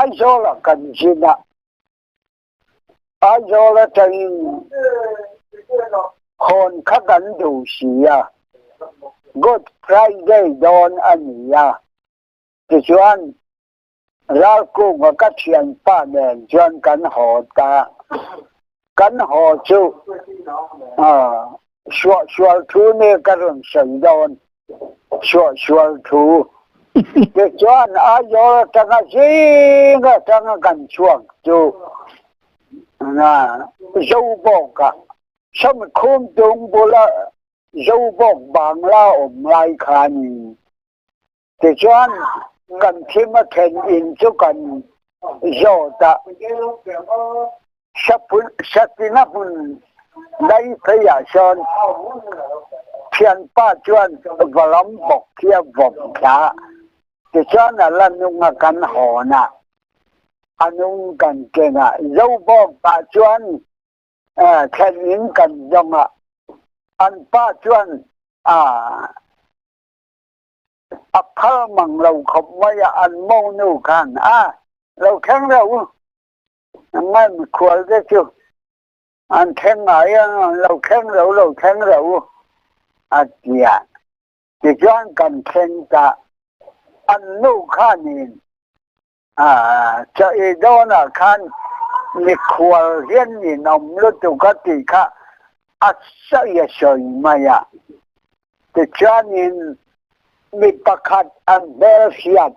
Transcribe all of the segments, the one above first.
ai zo là cần gì nè ai zo là chân hồn khắc ấn đủ xí à Good Friday đón anh à thì chuyện ra cô mà các chuyện ba đèn chuyện cắn họ ta cắn họ chú xua thu nè cái rừng sợi đón xua thu thì chuyện ai zo là chẳng là gì ngờ chẳng là cần chuộng chú dâu bọc cả sao mà không đúng bố là dâu bọc bằng la lại khăn thì cho cần thêm mà khen in cho cần dâu ta sắp đi nắp lấy phải à son thiên ba chuan và lắm bọc kia vòng cả thì cho là nung cần họ nè anh nung cần kia nè dâu bọc ba chuan khen in cần dòng anh ba chuan phá bằng lầu không mấy anh mô nụ khăn lầu khen đâu ngay mình khuẩn cái chứ anh khen ngại lầu khen đâu dạ thì cho anh cần khen cả anh nụ khăn nhìn chạy đó là khăn mình khuẩn riêng nhìn ông lúc tụ có tỷ khá sao ya soi maya thì cho nên mình bắt khát anh bé siết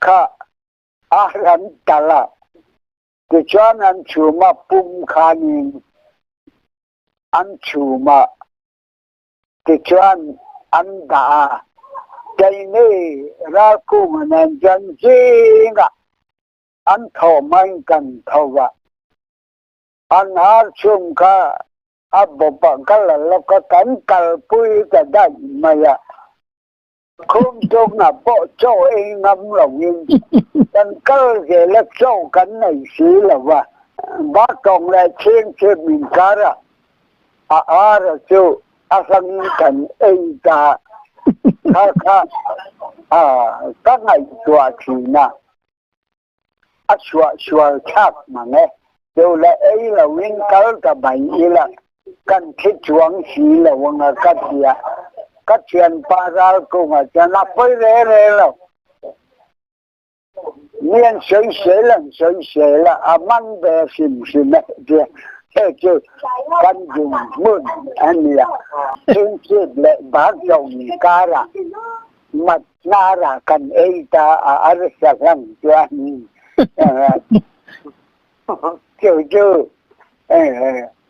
cả anh tala thì cho nên chú mà bung khanin anh chú mà thì cho anh đã cái này ra cùng nên chân chính anh thọ mình cần thọ anh hát chung cả bộ phận cái là nó có cánh cờ bùi cái đây mà không chung là bộ châu ấy ngâm lòng nhưng cánh cờ gì là châu cánh này xí là bác còn lại trên mình cả ra rồi chú sang cánh ấy cả các ngày chùa thì nè chùa khác mà nghe đều là ấy là nguyên cớ cả bảy là cần thiết chuộng xí là vâng các chuyện ba ra cùng cho nó phải rẻ là miền sấy là mang về xìm thế chứ cần dùng mượn anh ạ trên chết lệ bác dòng ca ra mặt na ra cần ấy ta ở sạc lăng cho anh kiểu chứ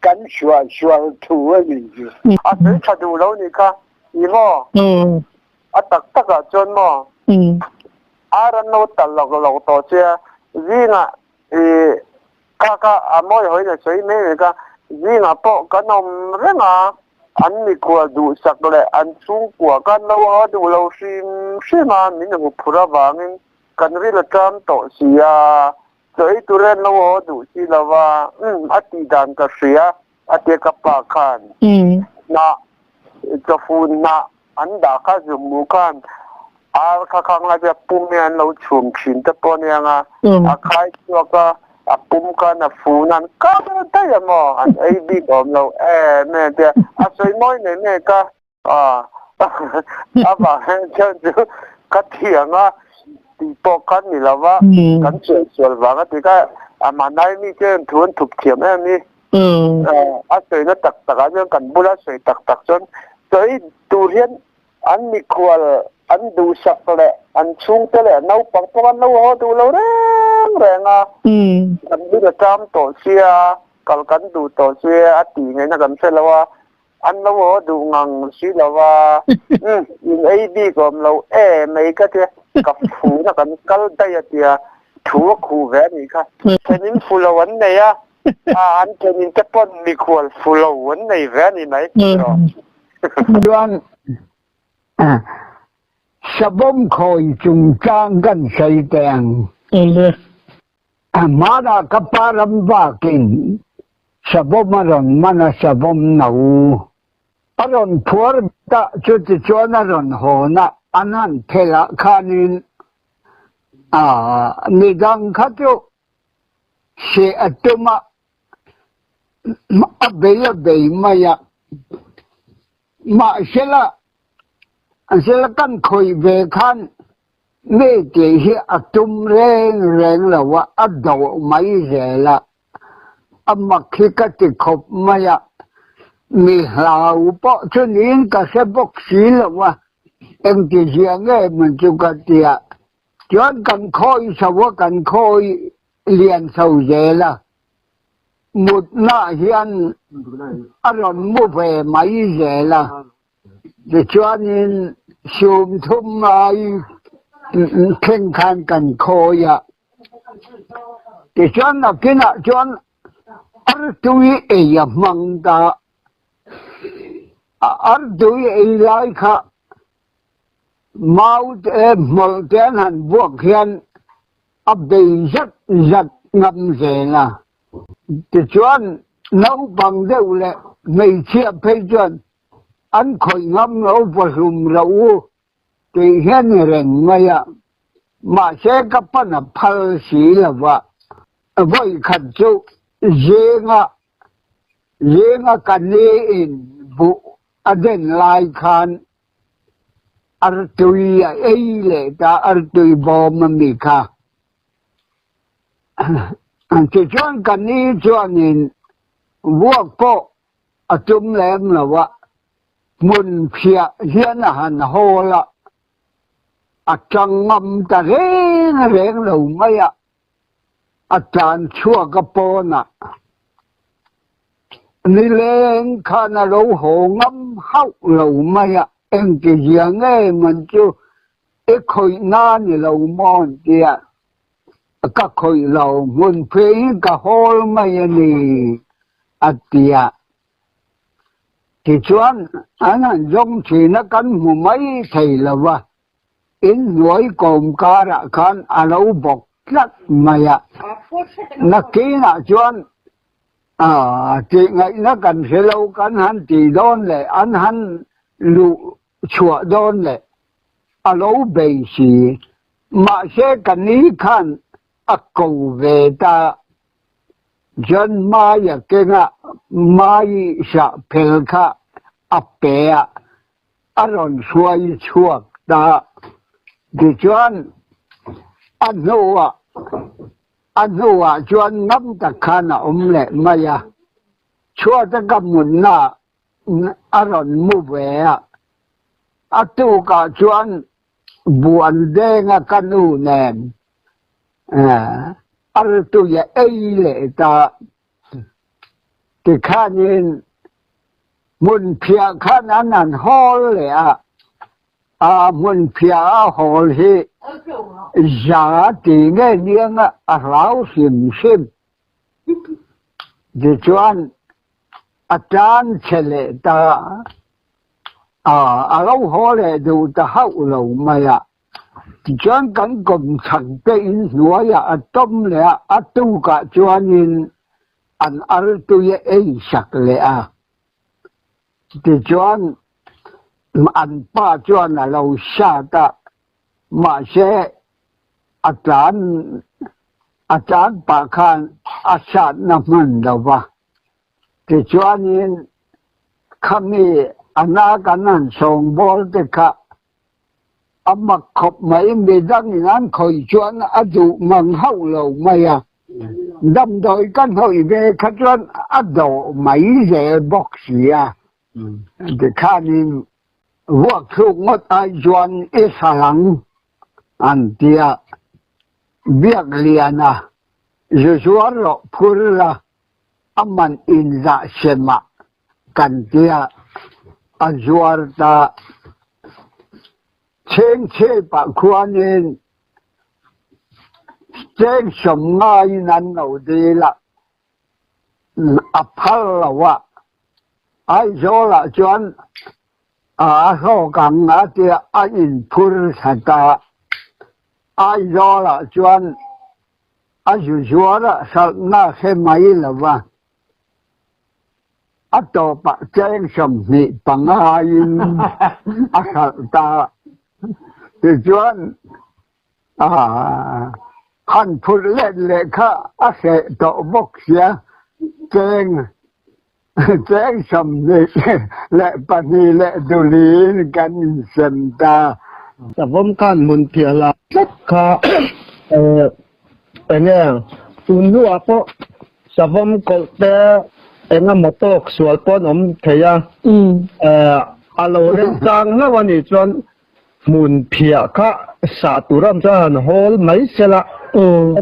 cắn xua thủ ấy gì thấy thật đủ lâu nè ca ý mò tắc chân mò ra nô tật lọc tổ xe gì nè ca mỗi hồi là xoay mấy nè ca gì nè bộ cái nông rất là anh mi của đủ sạc lại anh xuống của cái lâu đủ lâu xí mà mình là một phút vàng cần vì là trăm tổ xí rồi tôi lên lâu đủ xí là tí đàn cái xí tí cái bà khăn na cho phun na anh đã cái dùng mũ khăn cái khăn là cái bùm miền lâu chuồng chín tập bọn nha khai cho cái bùm khăn là phun anh cái đấy mà anh ấy bị ốm lâu nè thì xoay môi này cái bà chân chú cái tiếng thì bộ khăn này là cái chuyện vàng thì cái mà nay mi cái thuần thục thiểm em đi xoay nó tắc anh cần bút xoay tắc chân rồi tu hiến anh mi khuya anh đủ sạch lại anh xuống tới lại nấu bằng anh nấu ho đủ lâu đấy anh biết là trăm tổ xia kalau kan đủ tổ xia tí ngày nào cần sẽ là anh nấu ho đủ ngang xí là nhưng ấy đi còn lâu mấy cái cặp phụ nó cần cắt tay thì thua khu vé này cả cho nên phụ là vấn đề anh cho nên cái bọn mi khuya phụ là vấn đề vé này mấy Doan sabom khoi chung chang gan sai teng mara kaparam bakin sabom aron mana sabom nau aron phur ta chu chu na ron ho na anan thela khanin mi dang khato se atuma abe maya ma sela kan khoi ve khan me te hi atum reng la wa ado mai zela amakhi ka ti khop maya mi hlau po chunin ka se bok si la wa em ti giang e mình chu ka tia chuan kan khoi sawa kan khoi lian sau zela một na hian aron mu ve mai zela de chuanin sum thum mai khen khan kan khoya de chuan na kina chuan ar tui e ya mangda ar tui e lai kha mau te mol ten han buộc hian a bei zat ngam zela de chuan nấu bằng deuh le mei chia phei chuan an khoi ngam lo pasum lo te hian reng maya ma se ka pana phal si lawa voi khat chu zenga kani in bu aden lai khan artui ei le ta artui bom mi kha te chuan kani chuanin vuak po atum lem lawa mun phia hian han hola atangam ta reng lo maya atan chua ka pona ni leng khana lo ho ngam hau lo maya em ti giang e man chu e khoi na ni lo mon tia ka khoi lo mun phei ka hol maya ni atia thì chuan anh dùng chỉ nó cắn một mấy thầy là va in nuôi cồm cá ra khan alo bọc lắc mày à nó kỹ là chuan chị ngày nó cần sẽ lâu cắn hắn chỉ đón lệ anh hắn lụ chùa đón lệ alo bề xì mà sẽ cần ý khan cầu về ta dân mai à cái ngạ mai sa phèl kha apea aron suai chuak ta di chuan anua chuan ngam ta khana le maya chua ta kamun na aron mu ve atu ka chuan buan denga kanu nen artu ya ei le ta ti khanin mun phia khan an hol le mun phia hol hi za ti nge niang a rau sim de chuan atan chele ta a lo hol le du ta hau lo maya chuan kan kom chang te in nuaya atom le atu ka chuanin an ar tu ye ei sak le ti chuan an pa chuan a lo sha ta ma se atan pa khan a sha na man da wa ti chuanin khami ana kanan song bol te kha amma khop mai me dang nan khoi chuan adu mang hau lo maya đâm đôi căn hội về khát chuan ado mấy giờ box ya để khanin vuak thu ngot ai chuan isalang an tia biak liana zuzuaro purla aman inza sema kan tia azuar ta chen che pa khuanin chen som ngai nan no de la aphal la wa ai zo la chuan ho kang a tia a in phur sata ai zo la chuan a zuzuara sal na khe mai la wa ato pa chen som ni pangain a sal ta thì chuan ขันพูดเล่นเลยค่ะอาเสะต่อบกเสียแจ้งสำนึกและปณีและดุลีกันเสมตาแต่ผมกันมุนเทียละสักค่ะเป็นเนี่ยตุนรัวเพราะสะผมก็แต่งามตกสวนปนผมเทียอาโลเรื่องจังแล้ววันนี้จนมุนเพียค่ะสาตุรำจานฮอลไม่เสละ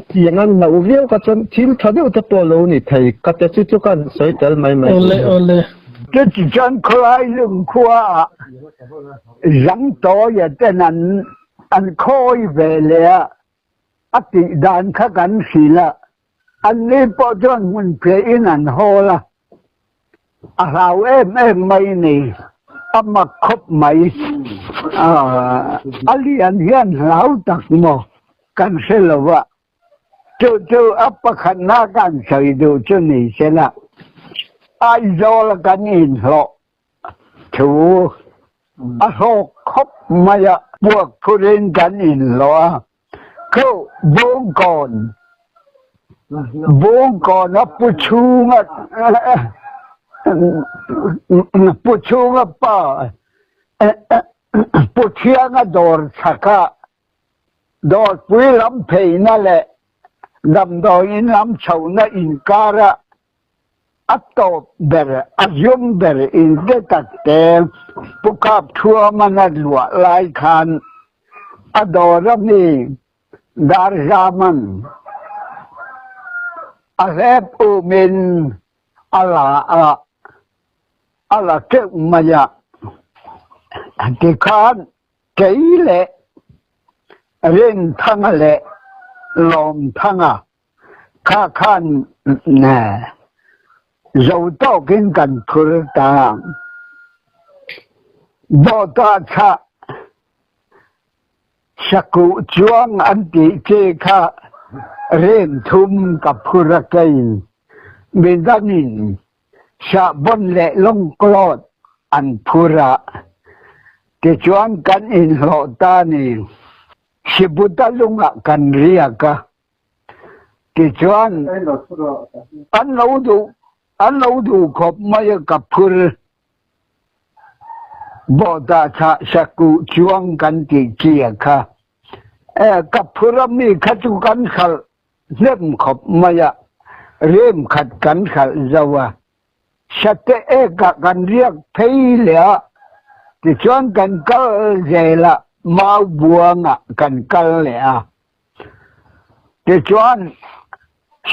ที่งั้นเราเรียกกันจนทิ้งทะเลจะตัวเรานี่ไทยก็จะจุกันสวยแต่ไม่โอเล这几张可爱人夸ยังโตอย่าแต่นั้นอันคอยเวลาอติดานข้ากันสิละอันนี้พอจนมันเพียอินันโฮละเราไม่นี่อามาคบไหมอันนี้อันเฮียนเราตักโมกันเสลวะจู่อัปปะขันนากันใส่ดูจุนี่เสละไอโซลกันอินโลถูอโศกคบมายะพวกผู้เรียนกันอินโลเขาบุงก่อนปุชูงะปุชูงะป้าปุเชียงะดอร์สักะดอร์ปุยลำเพยนั่นแหละดำดอยอินลำเฉานะอินการะอัตโตเบรอายุมเบรอินเดตัดเตมปุกาบทัวมันหลวลายคันอดอรมีดาร์จามันอาเลปอุมินอัลลาเกมายะที่ขานเกยเละเร่งทั้งเละลมทั้งข้าขันแน่เราต้องกินกันพุทธาบทชะสกุจวงอันติเจคะเร่งทุ่มกับพุทธเกยเบดานินชะบนเละลงกลอดอันพุระที่จวงกันอินโหตานีสิบุตรลุงกันเรียกที่จวงอันเราดูขบไม่กับพุรบทาชะสกุจวงกันติเจียค่ะกับพุรมีขัดกันขัดเริ่มขบไม่เริ่มขัดกันขัดจะว่าชัดเอกกันเรียกเพลเลียที่ชวนกันกัลเจละมาบวงกันกัลเลียที่ชวน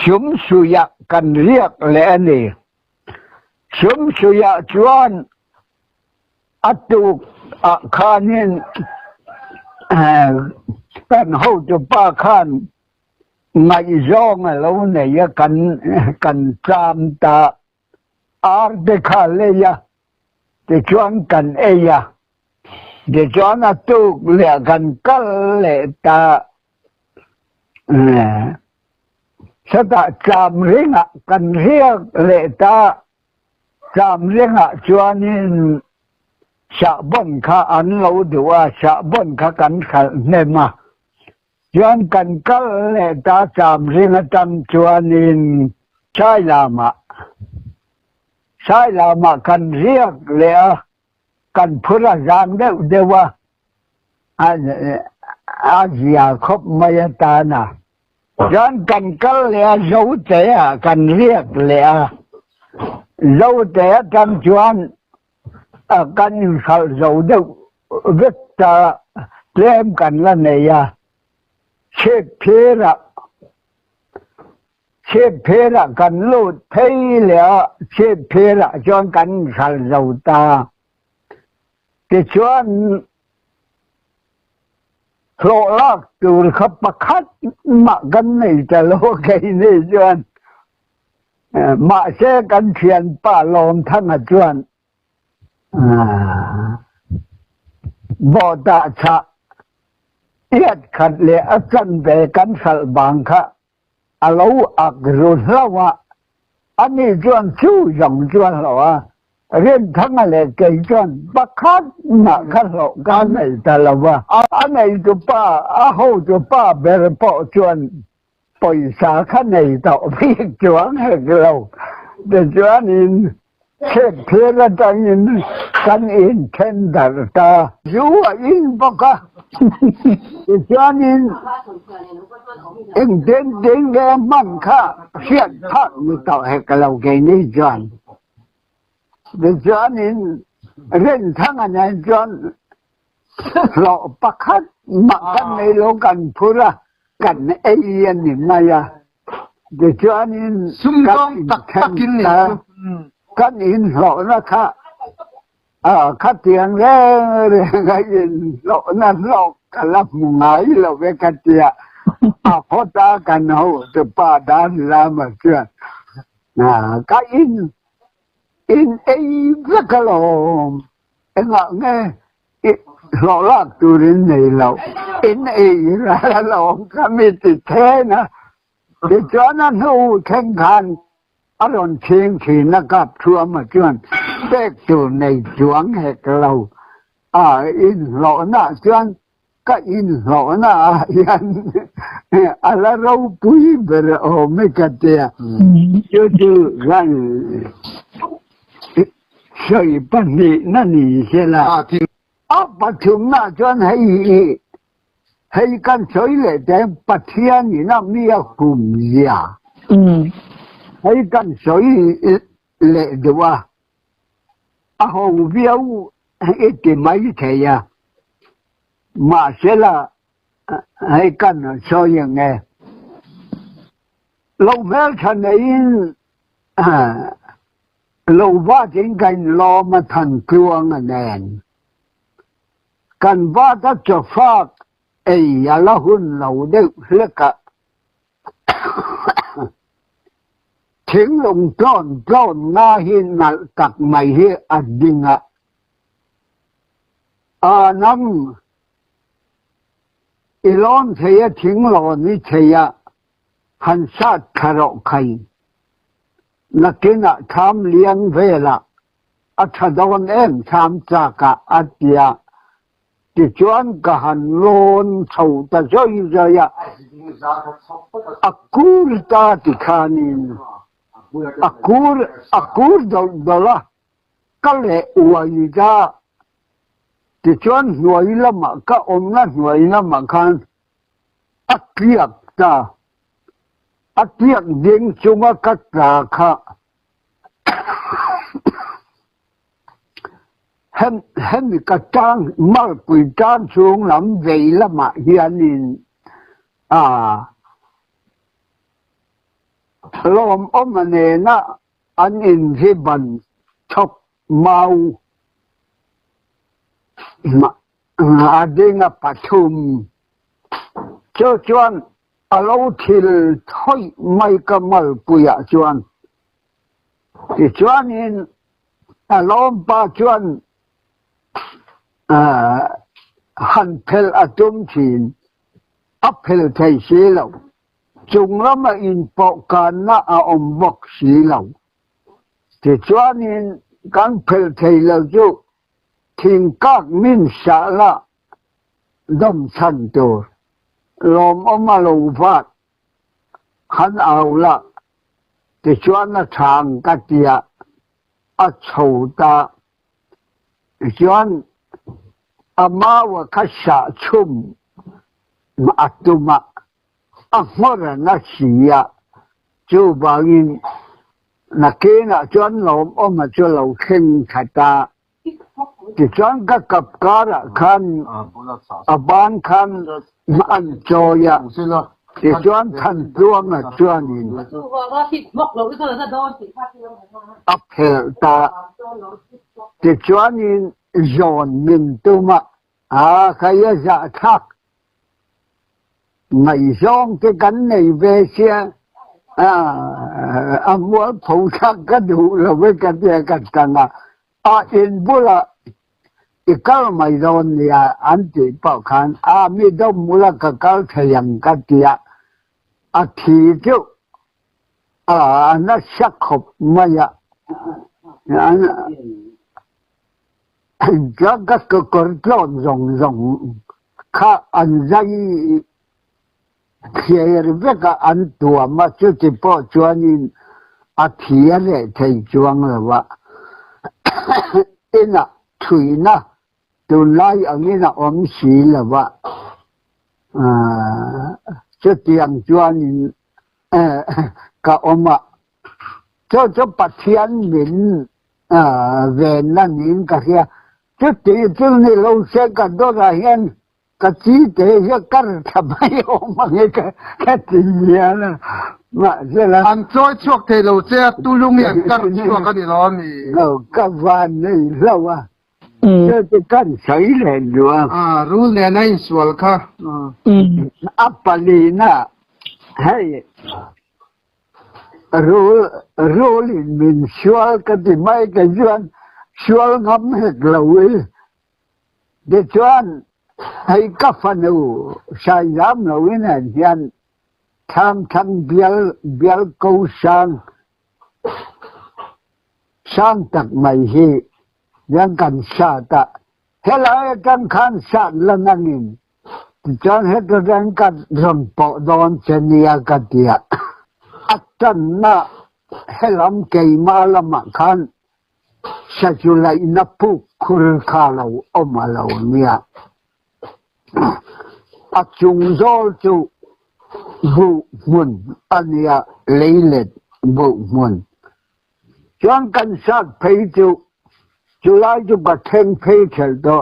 ชุมสุยะกันเรียกเลียนี่ชุมสุยะชวนอัตุกคานินกันหูจะป้าขันไม่ร้องแล้วเนี่ยกันจามตาอาร์เดคาเลยะที่ชวนกันที่ชวนอัตุกเลียกันกัลเลตาสตาจามเริงกันเรียกเลตาจามเริงชวนนินชะบนข้าอันเราดูว่าชะบนข้ากันขันเนมาชวนกันกัลเลตาจามเริงจังชวนนินใช่ลามะกันเรียกเลยกันพุทธจางเดว่าอาเซียคบมายตานะย้อนกันกัลเลยเราเตะกันเรียกเลยเราเตะจังชวนกันเขาเราเดวิตาเล่มกันละเนี่ยเชฟเพระกันลูดเทเหลียเชฟเพระชวนกันขันเราตาที่ชวนโคลลักตูร์ขับประคัดมากันนี่จะโลกนี่ชวนมาเชกันเขียนป้าลมทั้งชวนบอดาชะเอียดขัดเลยอาจารย์เบกันสัลบังค่ะเราอักรุนละว่าอันนี้จวนชู้ยงจวนละว่า เรียนทั้งอะไรเกี่ยวกันบักคัดหนักขัดหลอกกันในแต่ละว่าอันไหนตัวป้าหูตัวป้าเบรปอจวนปล่อยสาขันในต่อพี่จวงให้เราเดี๋ยวจวนอินเช็ดเพื่อนตังอินกันอินเช่นดาร์ตาอยู่อินปะกะเดี๋ยวจวนอินเอ็งเด่นเด่นแกมันค่ะเสียดพักมีต่อให้เราแกนี่จวนเดี๋ยวจวนอินเล่นทั้งอันนั้นจวนหลอกปะคัดมากันในโลกันพูระกันไอ้ยันนี่มา呀เดี๋ยวจวนอินซุ่มต้องตักกินนี่กันอินหลอกนะคะขัดเตียงแรงไงอินหลอกนั่นหลอกกันรับมุงไงเราเวกัดเตียพอตากันเอาจะป้าดานลามาเชื่อก็อินไอ้สักลมเอ็งไงหลอกลากตัวนี้ในเราอินไอ้ละลมก็มีติดแท้นะเดี๋ยวจวนนั้นหูแข่งขันอารมณ์เชียงขีนะครับชัวมาจวนเด็กตัวในจวงแหกเราอินหลอกหน้าจวนก็อินหลอกหน้ายันอะไรเราปุ้ยเบรโอไม่กันเดียจู่ๆกันใช่ปันนี้นั่นนี่ใช่ละปัจจุบันจวนให้กันช่วยเลยแต่ปัจจัยนี้น่ะมีกลุ่มยาให้กันช่วยเลยดูว่าเอาเบี้ยวให้ที่ไม่ใช่ยามาเสียละให้กันช่วยยังไงเราแม้ฉันเองเราว่าจริงกันรอมาทันกลวงแน่นกันว่าถ้าจะฝากไอ้ยาละหุ่นเราได้เลือกถึงลงปล้อนหน้าหินนักตักไม่ให้อดิงนั่งอีล้อนเทียถึงหลอนนิเทียหันชาติคารอกไข่นักกินทำเลี้ยงเวลาอัฐดอนเอ็มทำจากอัตยาที่จวนก็หันโลนเท่าตะช่วยใจกูรตาติขานินกูรดอละก็เลยอวยจ้าที่จวนหน่วยละมาก็อมนั่นหน่วยละมาคันเกียกจ้าเกียกดิ่งจุงกัดราค่ะเห็นกระจ้างมาปุยจ้างช่วงลำเวละมาเฮียนินลมมันเนนะอันอินที่บันชอบเมาดิ่งปัทุมเจ้าจวนเราทิลถอยไม่กำมัลปุยจวนที่จวนอินลมปาจวนหันเพลอตุมชีนเพลไทยสีเหล่าจงละมาอินปอกการน่าอมบอกสีเหล่าที่จวนอินการเพลไทยเหล่าจูทิ้งกักมินสาละดมชันตัวลมมาลงฟาดขันเอาละที่ชวนทางกัตยาโฉตาชวนมาวะขัชชุมมาตุมะมรณะสียจูบางินนักเกณฑ์ชวนลมมาชวนเราเข้มขัดตาที่ชวนกับการะขันบานขันอันโจยะที่ชวนทันตัวมาชวนอินเพลตาที่ชวนอินจอนมินตุมะใครจะทักไม่ส่งที่กันในเวเชียมัวผูกชักกระดูเราไม่กันเดียกันกันอินบุระอีกแล้วไม่โดนเนี่ยอันที่ปอกขันมีดมมุลกักเทียงกันเดียทีจุนักชักขบมายะ các cái tròn rồng khá ăn dây khi với cái ăn tua mà chưa chỉ bỏ cho nên thiệt là thấy chuang là vậy ina thui na tu lai angina om si là vậy cho tiền chuan cả ông ạ cho bát thiên mình vềนั่นนี่ก็คือจุดที่นี่เราเช็คกันตัวเราเห็นก็จีเตะกันทำไมออกมาแค่ตีนะมาเสร็จแล้วอันช่วยช่วยเทเราเจ้าตู้ลุงเนี่ยกันช่วยกันนี่ล้อมีก็วันนี้เราว่าจะกันใช้เลยด้วยรู้เนี่ยในส่วนค่ะอัปปาลีน่ะให้รู้ลินมินชัวกันที่ไม่กันชวนชัวงำเหตุเราเดี๋ยวชวนให้กับฟันูใช้ยามเราเนี่ยยันทั้งเบียลกูสร้างตักไม่ฮียังกันชาตะเฮลัยกันขันชาติละนั่นนี่จนเหตุการณ์กันรำปอดอนเชนียกันเดียอัตนะเฮลัมเกยมาละมาขันสัจไลนับผู้คุรขาเราอมาเราเนี่ยอัจงโจจูบุมุนอันเนี้ยเลเลดบุมุนจนกันชาติเพยจุลายจุบัดเทงเพยเฉลตัว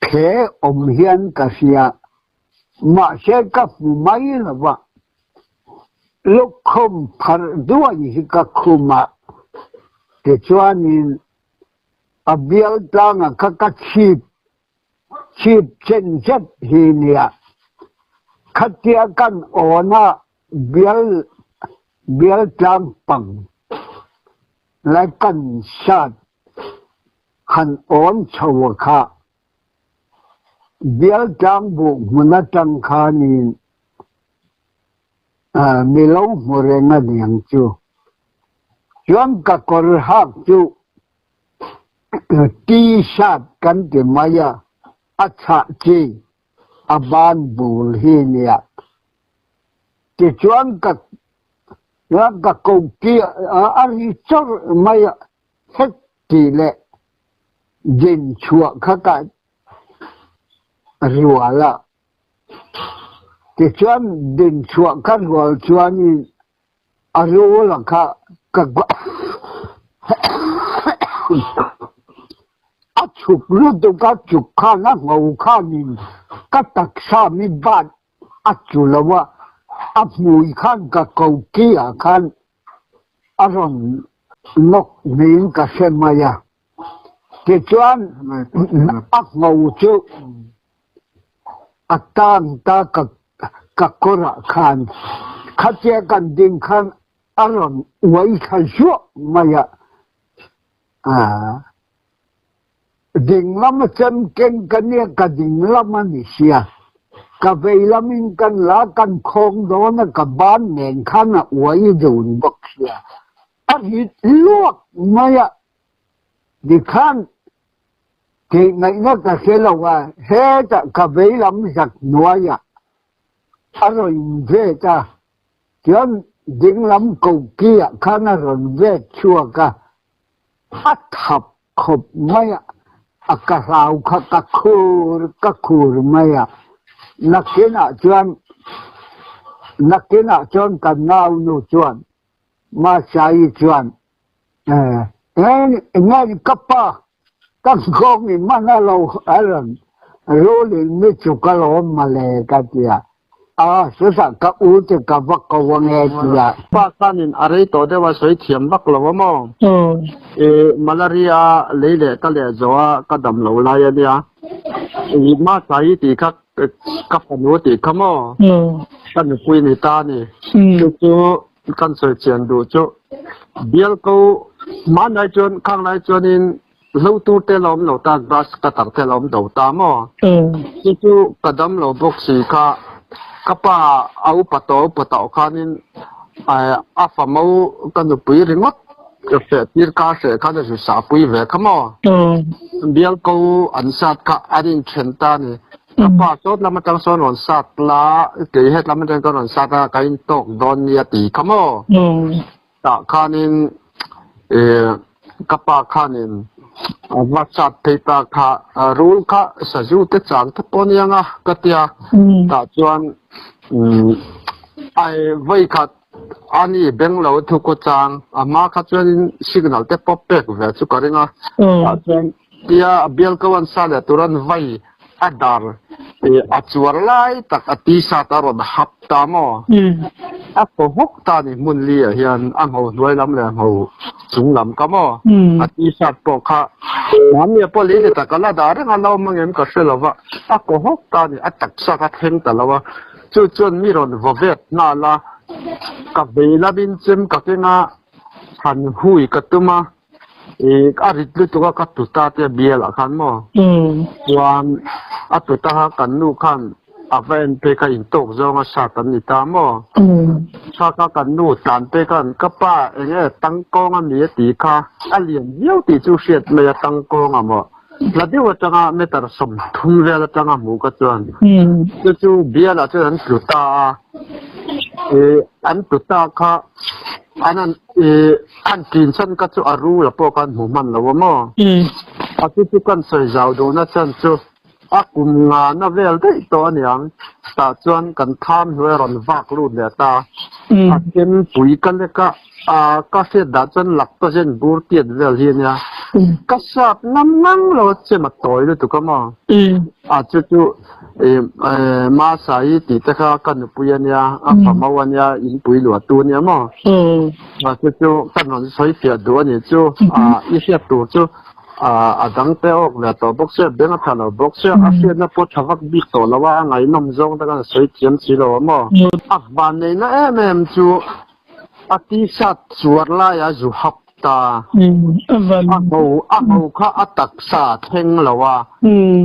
เพอมเฮียนกษียมาเชกับไม่ละวะลูกคมพัดด้วยฮิกคุมาแต่ชวนนี้อเบียลตังก็ชีพเช่นเช่นฮีเนียขัดเตียกันโอนาเบียลตังปังและกันชาติหันโอนชาวข้าเบียลตังบุกมุนตังคานีมีลงมเรงเดียงจูจวนกับกอร์ฮักจูตีชาติกันที่มายาอัชจีอบานบูลฮีเนียที่ชวนกับกุกีอาริจอร์มายาเฮติเลจินชัวข้ากันรัวละที่ชวนดินชัวกันรัวชวนนี่อรัวละข้ากับฉุกรู้ตัวก็ฉุกข้านะงูข้านี่ก็ตักสามีบ้านจุลว่ามวยขันกับเกากี้ขันอารมณ์นกนิ่งกับเสมายาที่ชวนงูจูตั้งตากับกระขันขัดแย้งกันดิ่งขันอารมณ์ไว้ขันชั่วมายาดิ่งละมันจำเก่งกันเนี่ยกับดิ่งละมันนี่เสียกับเวลามินกันละกันคงโดนกับบ้านเหม็นขันไว้ดูนบักเสียอันนี้ลวกมาอะดิขันที่ไงนักเสียละว่าเฮจะกับเวลามิสักหน่วยอะอร่อยเวจ้าจนดิ่งลำกุกี้ขันอร่อยเวชัวกะอัดทับขบไม่อะกะราวกะคูรไม่อะนักเก็ตจวนกันนาวนูจวนมาใช้จวนงั้นกับป้าตั้งกองนี่มันเราอะไรรู้เลยไม่จุกลมมาเลยกันเดียสุดสักกับอูจะกับวักกวงเงียป้าท่านินอะไรตัวเดียวว่าสวยเทียมบักหลวงมั้งมาลารียาเลยเลยก็เลยจัวก็ดำหลวงเลยเนี่ยมาใช้ตีกับฝันวัวตีขโมกันคุยในตานี่จู่กันสวยเฉียนดูจู่เบี้ยกูมาในจวนข้างในจวนนินเราตู้เตลอมเราตาบรัสกระตักเตลอมดูตามอ่ะจู่กระดำเราบุกสีข้ากับป้าเอาปะโตขานินอาฟามูกันปุยริงด จะเสียที่ข้าเสียข้าจะสุสาปุยเวกมั้งเบี้ยกูอันสัตว์ข้าอันนี้เช่นตานี่กับป้าโซดแล้วมันจังโซนอนสัตว์ละเกี่ยเหตุแล้วมันจังก็นอนสัตว์ละการตกโดนยาตีขโมยแต่ข้านี่กับป้าข้านี่วัดสัตว์ที่ตาข้ารู้ข้าสัจจุที่จังทุกคนยังอ่ะก็เตียแต่จวนไอ้ไว้ข้าอันนี้เบงเราทุกคนจังมาข้าจวนสิกนัลเตปเป็กเวสุกริงอ่ะแต่จวนเตียเบี้ยกวันสัตว์ตัวนั้นไว้adar acuar lai tak atisa tarod hap tamo ako hok ta ni mun li hian ang ho nuai lam le ho chung lam kamo atisa po kha nam ye po li ta kala dar nga lo mangem ka selawa ako hok ta ni atak sa ka theng ta lawa chu chun mi ron vovet na la ka beila bin chem ka kenga han hui ka tuma arit lu tu ka tu ta te biel khan mo wan atu ta kan nu khan aven pe ka in tok zonga sa tan ni ta mo sa ka kan nu tan pe kan ka pa enge tang kong a mi ti kha alien yeu ti chu shet me tang kong a mo la de wa changa me tar som thum ve la changa mu ka chuan chu biel a chuan tu ta an tu ta kha anan an tin san ka chu aru la po kan hu man lo mo atu chu kan sai zau do na chan chu akum nga na vel dei to aniang ta chuan kan tham hwe ron vak lu le ta akem pui kan le ka se da chan lak to jen bur tiet vel hi nya ka sap nam nang lo che ma toy lu tu ka ma chu chu ma sai ti ta kha kan puya nya a pa ma wan ya in pui lu tu nya mo chu kan non soi tia do ni chu i sia tu chu adang te ok le to box se ben a thalo box se a se na po thawak bi to lawa ngai nom zong ta kan soi chiam chi lo mo ban nei na em chu ati sat chuar la ya zu hap ta a ho kha atak sa theng lawa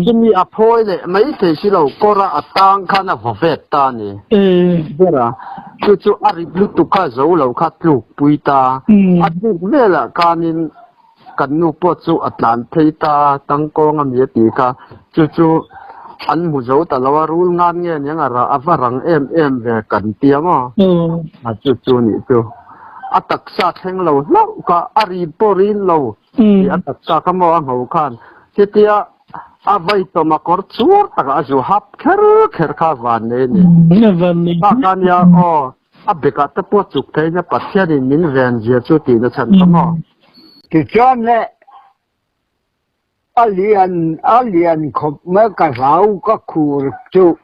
chimi a phoi le mai te si lo kora atang khana vovet ta ni bera chu ari blu tu kha zo lo kha tlu puita atu mela kanin kan nu po chu atlan theita tangkong am ye ti ka chu an mu zo ta lawa rul ngan nge nyang ara avarang em ve kan tiamo chu ni chu atak sa theng lo lo ka ari porin lo atak sa ka mo ang ho khan titia avai to ma kor chur ta ga ju hap kher kha van ne ni ka kan ya o abeka ta po chuk thai na pathya ni min ven je chu ti na chan ka mo thì cho nên alien khop mấy cái rau các khu chu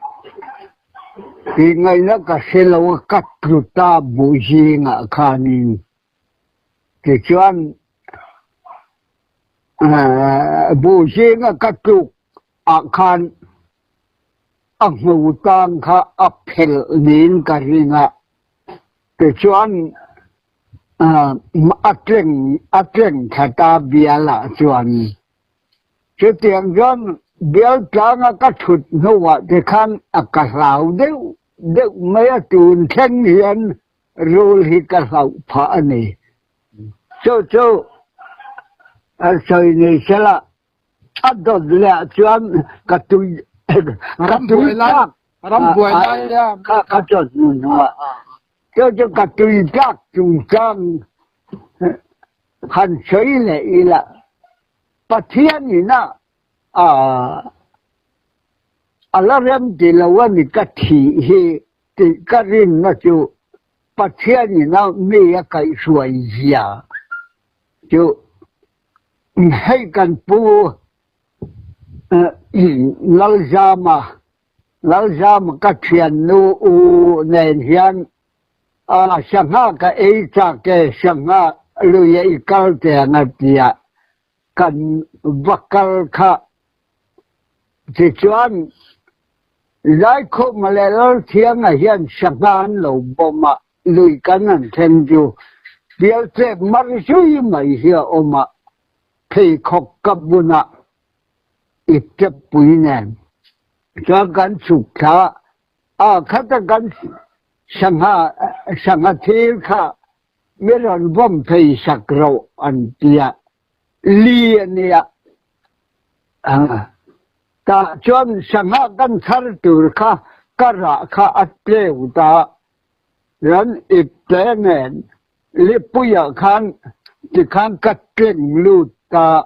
thì ngày nó cái xe lâu cắt trụ ta bùi gì ngã khani thì cho nên bùi gì ngã cắt trụ khan ang ngủ tang kha áp hel nín cái gì ngã thì cho nên atreng thata biala chuan chu tiang jon bial tanga ka thut nuwa te khan akarau deu mai tun theng hian rul hi ka lau pha ani chu soi ni sela adod la chuan ka tu ram buai lai ya ka chot nuwa cho cả tùy các chủ trang hành xây lệ là bắt thiên gì na là rem thì là vấn đề cái thì cái riêng nó chú bắt thiên gì na mấy cái suy gì chú hay cần pu lao ra mà cái chuyện nu nền hiền sanga ka echa ke sanga luye ikal te ngatia kan vakal kha che chuan lai kho malel thiang a hian sangan lo boma lui kan an them ju bial te mar sui mai hi oma thei khok kabuna itte puinen cha kan sukha khata kan sanga thil kha meron bom thei sakro an tia li ania ta chuan sanga kan thar tur kha kara kha atleu ta ran iptenen lipuya khan ti khan katleng lu ta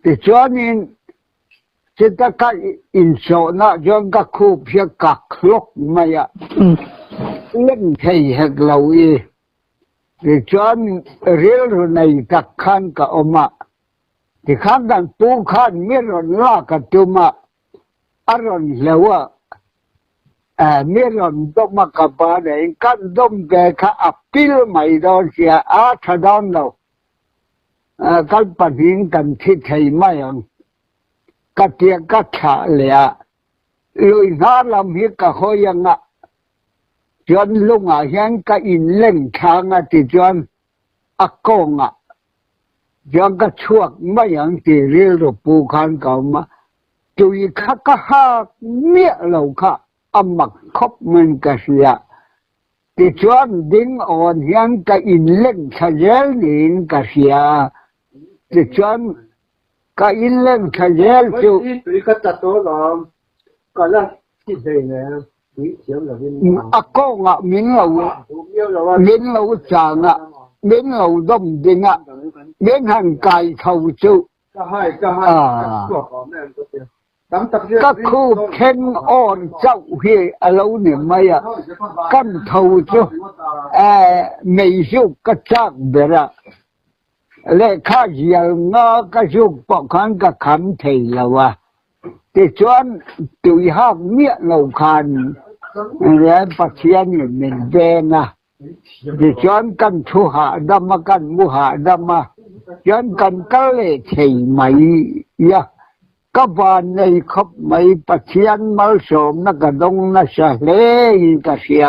ti chuanin kita ka inso na chuan ka khu phia ka khlok maya lên thầy hạt lâu y thì cho riêng này các khăn cả ông ạ thì khăn đang tu khăn miết rồi là cả tiêu mà rồi lâu miết rồi đông mà cả bà đấy căn đông cái khá áp pil mày đó thì thật đông đâu căn bản hình cần thiết thầy mày ông các tiếng các trả lệ lùi nó làm hết cả khối yang ạ chuan lunga hian ka in leng thanga ti chuan a konga chuan ka chuak mai ang ti ril ro pu khan kauma tui kha ka ha mia lo kha amak khop men ka sia ti chuan ding on hian ka in leng thajel nin ka sia ti chuan ka in leng thajel chu tui ka ta to lo ka la ti dei ne ako nga min lo changa min lo dom dinga min han kai khâu chu các khu khen on châu hi alo ni maya kan thâu chu mei chu ka chak bera le kha jial nga ka chu pa khan ka kham thei lawa thì chuan tụi học miệng lầu khan để bắt chiên mình về na thì chuan cần thu hạ đâm mà cần mua hạ đâm mà chuan cần cái lệ thầy mấy ya các bạn này khóc mấy bắt chiên mal sớm nó cả đông nó sẽ lấy cả xia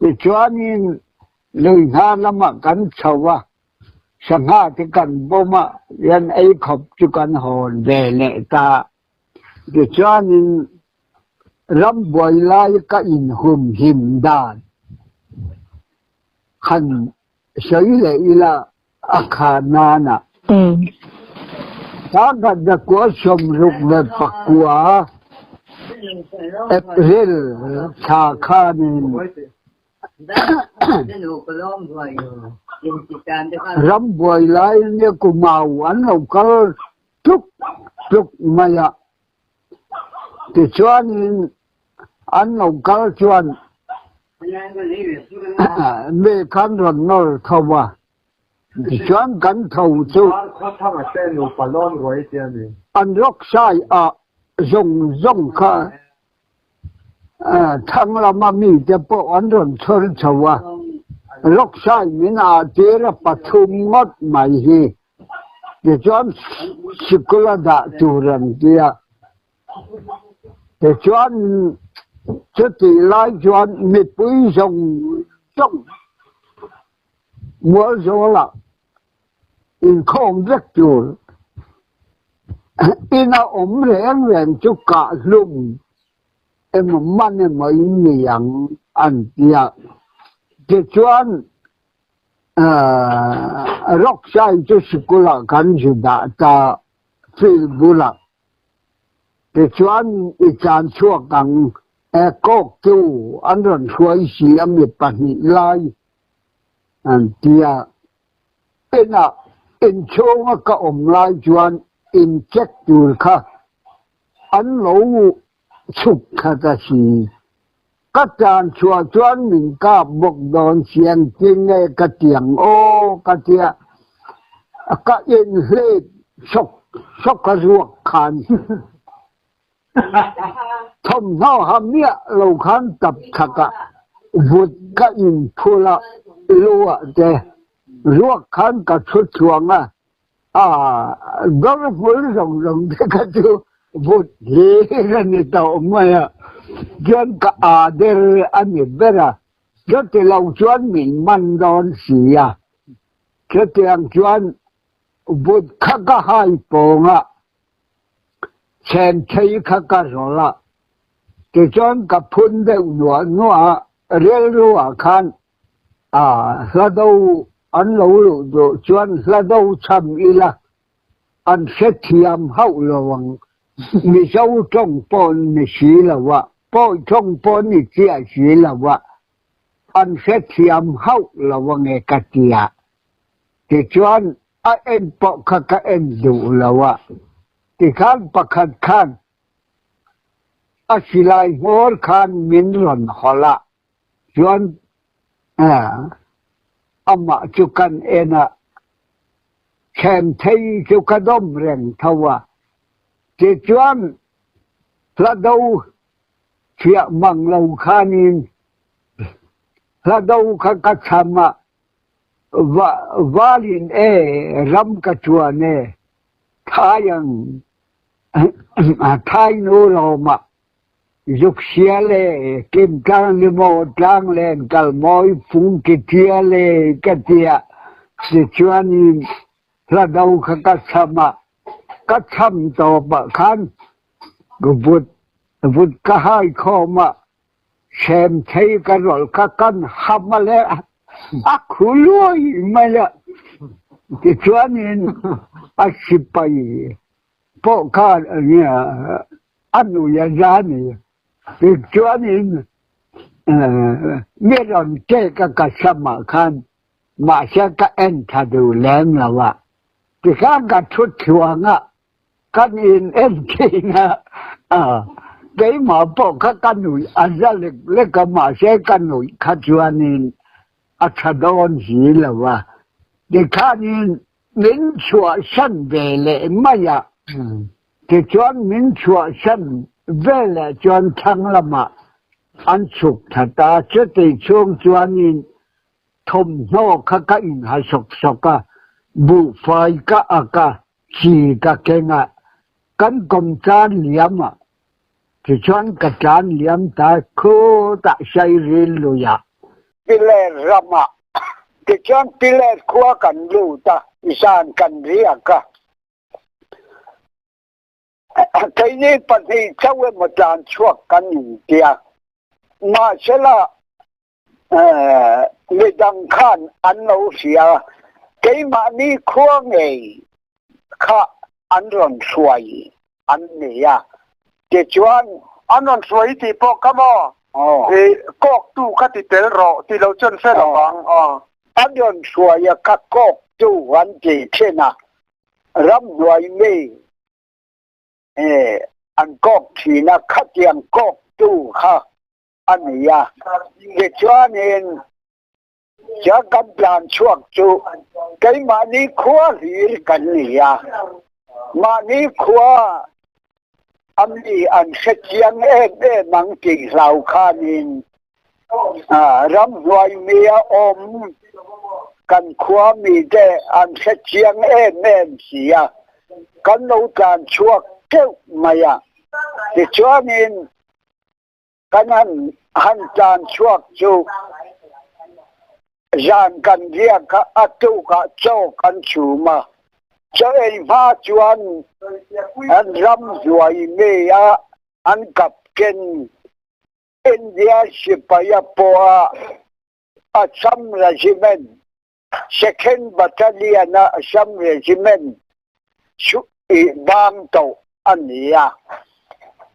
thì chuan lời ha lắm mà cần sầu sang ha thì cần bom mà yên ấy khóc chứ cần hồn về lệ ta thì cho nên lâm bồi lại cái in hùm hìm đàn khăn sấy lệ là akhanana ta gần được của sông rục về bạc quả April cha khanin lâm bồi lại như cùng màu anh không có trúc maya thì chuan anh ông cao chuan mẹ khăn rồi nó thâu thì chuan cắn thâu chu anh róc sai dùng kha thằng làm mà mi để bộ anh rồi chơi thâu róc sai mình thế là bắt thùng ngót mày hi thì chuan sikola đã tu rằng kia thì chuan chứ thì lại chuan mệt bụi rồng trong mua số là in không rất nhiều in ống rèn cho cả lùng em mang em mấy miệng ăn tiệc thì chuan róc sai cho sikola kan ju đã ta phil bula thì chuan chan chua căng cốc chu anh rồi xuôi xì âm nhập bản lai anh tia in châu mà cả lai chuan in chết tur kha anh lâu chụp khá ta xì các chan chua chuan mình cả bốc đòn xiên tiếng nghe các tiếng ô các tia các in hết sốc các ruột khan thông thao hàm nghĩa lâu khán tập khắc vượt các in phula lúa thế ruột khán cả chút chuông đó là phul rồng thế cái chú vượt lê ra như tàu mày dân cả để anh bera cho thì lâu chuan mình mang đón xì cho thì anh chuan vượt khắc hai bông chen thấy khắc rồi thì chuan cả phun đều nua riêng lúa khăn là đâu anh lâu rồi chuyện là đâu chăm ý là anh sẽ thiam hậu là vâng mi sâu trong bọn mi xí là vợ bọn trong bọn mi chia xí là vợ anh sẽ thiam hậu là vâng nghe cái gì thì chuyện em bọn các em đủ là vợ thì khán bạc khán chỉ lại ngồi khán mình rồi họ là chuyện amma chukan ena khem thấy chu ka dom reng thawa che chuan la đâu chia mang lâu khanin la đâu ka chama valin ram ka chuane thayang thay no lo ma dục xia lệ kim cang li mô trang lên cал môi phun cái tia lệ cái tia sự chuan là đâu các chăm to bạc khăn vụt cả hai kho mà xem thấy cái rồi các căn hầm mà lẽ khu lôi mà lẽ cái chuan chỉ bay bộ cả nhà anh nuôi ra này vì cho nên biết rằng cái sama khan mà sẽ cái anh ta đều làm là vậy thì cái chút chuang á cái in em kinh á cái mà bộ cái nuôi anh ra lấy cái mà sẽ cái nuôi cái cho nên cha đón gì là vậy thì cái nên mình chua sân về lệ mà ya thì cho mình chua sân về là chọn thăng làm mà anh chụp thật ta chứ thì chung chọn nhìn thông nó các in hay sọc bu phai cả chỉ cái ngạ cắn công chan liam à thì chọn cái chan liam ta khô tại say riêng rồi à pile rama thì chọn pile khua cần lưu ta isan cần riêng cả thấy như phần thì cháu em một lần chuộc cái nhìn kia mà sẽ là người đăng khan ăn lâu xìa cái mà đi khoa nghề khá ăn rộn xoay ăn nè thì chuan ăn rộn xoay thì bỏ cái mò thì cọc tu cái thì tế rõ thì lâu chân sẽ là bằng ăn rộn xoay các cọc tu ăn gì thế nào rắm rồi mê anh cọc thì nó khát tiền cọc tu ha anh ấy để cho nên cho các bạn chuộc chú cái mà đi khoa thì cần gì mà đi khoa anh đi anh sẽ chiang em nắng chỉ lao kha nên rắm rồi mía ôm cần khoa mì để anh sẽ chiang em gì cần nấu tràn chuộc kêu mày để cho nên cần hắn tràn chuộc chú dàn cần riêng cả atu cả châu cần chủ mà cho anh pha chuan anh rắm rồi mê anh cặp kênh India Sipaya Poa Assam Regiment Second Battalion Assam Regiment bang tàu anh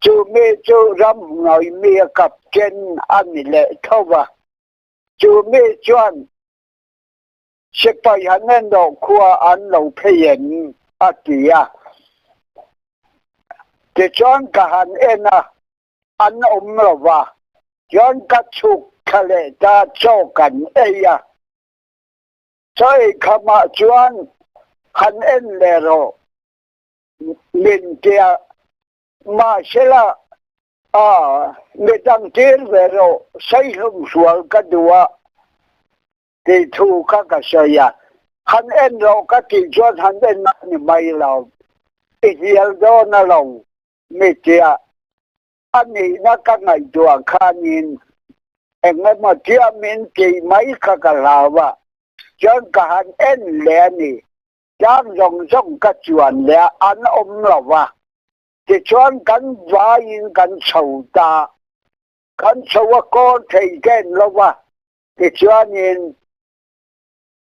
chú mê chú rắm ngồi mê cặp kênh anh lệ thâu à chú mê chuan sẽ phải hắn nên đồ khoa anh lâu phê hiện thì chuan cả hắn anh ôm rồi và chuan cả chục khá lệ ta cho cảnh cho khá mà chuan hắn lệ rồi mình kia mà sẽ là người đăng tiến về rồi xây hương xuống cái đùa thì thu các cái sợi hắn rồi các tình chuan hắn như mày lâu ít nhiều đó nó lâu mấy kia anh ấy nó các ngày đùa khá nhìn em mà chia mình chỉ mấy cái lao và chuan cả hắn lẽ này đang rong cái chuyện lẽ anh ôm rồi và thì chuan cần vay cần sầu ta cần sầu con thầy cái lâu và thì cho nên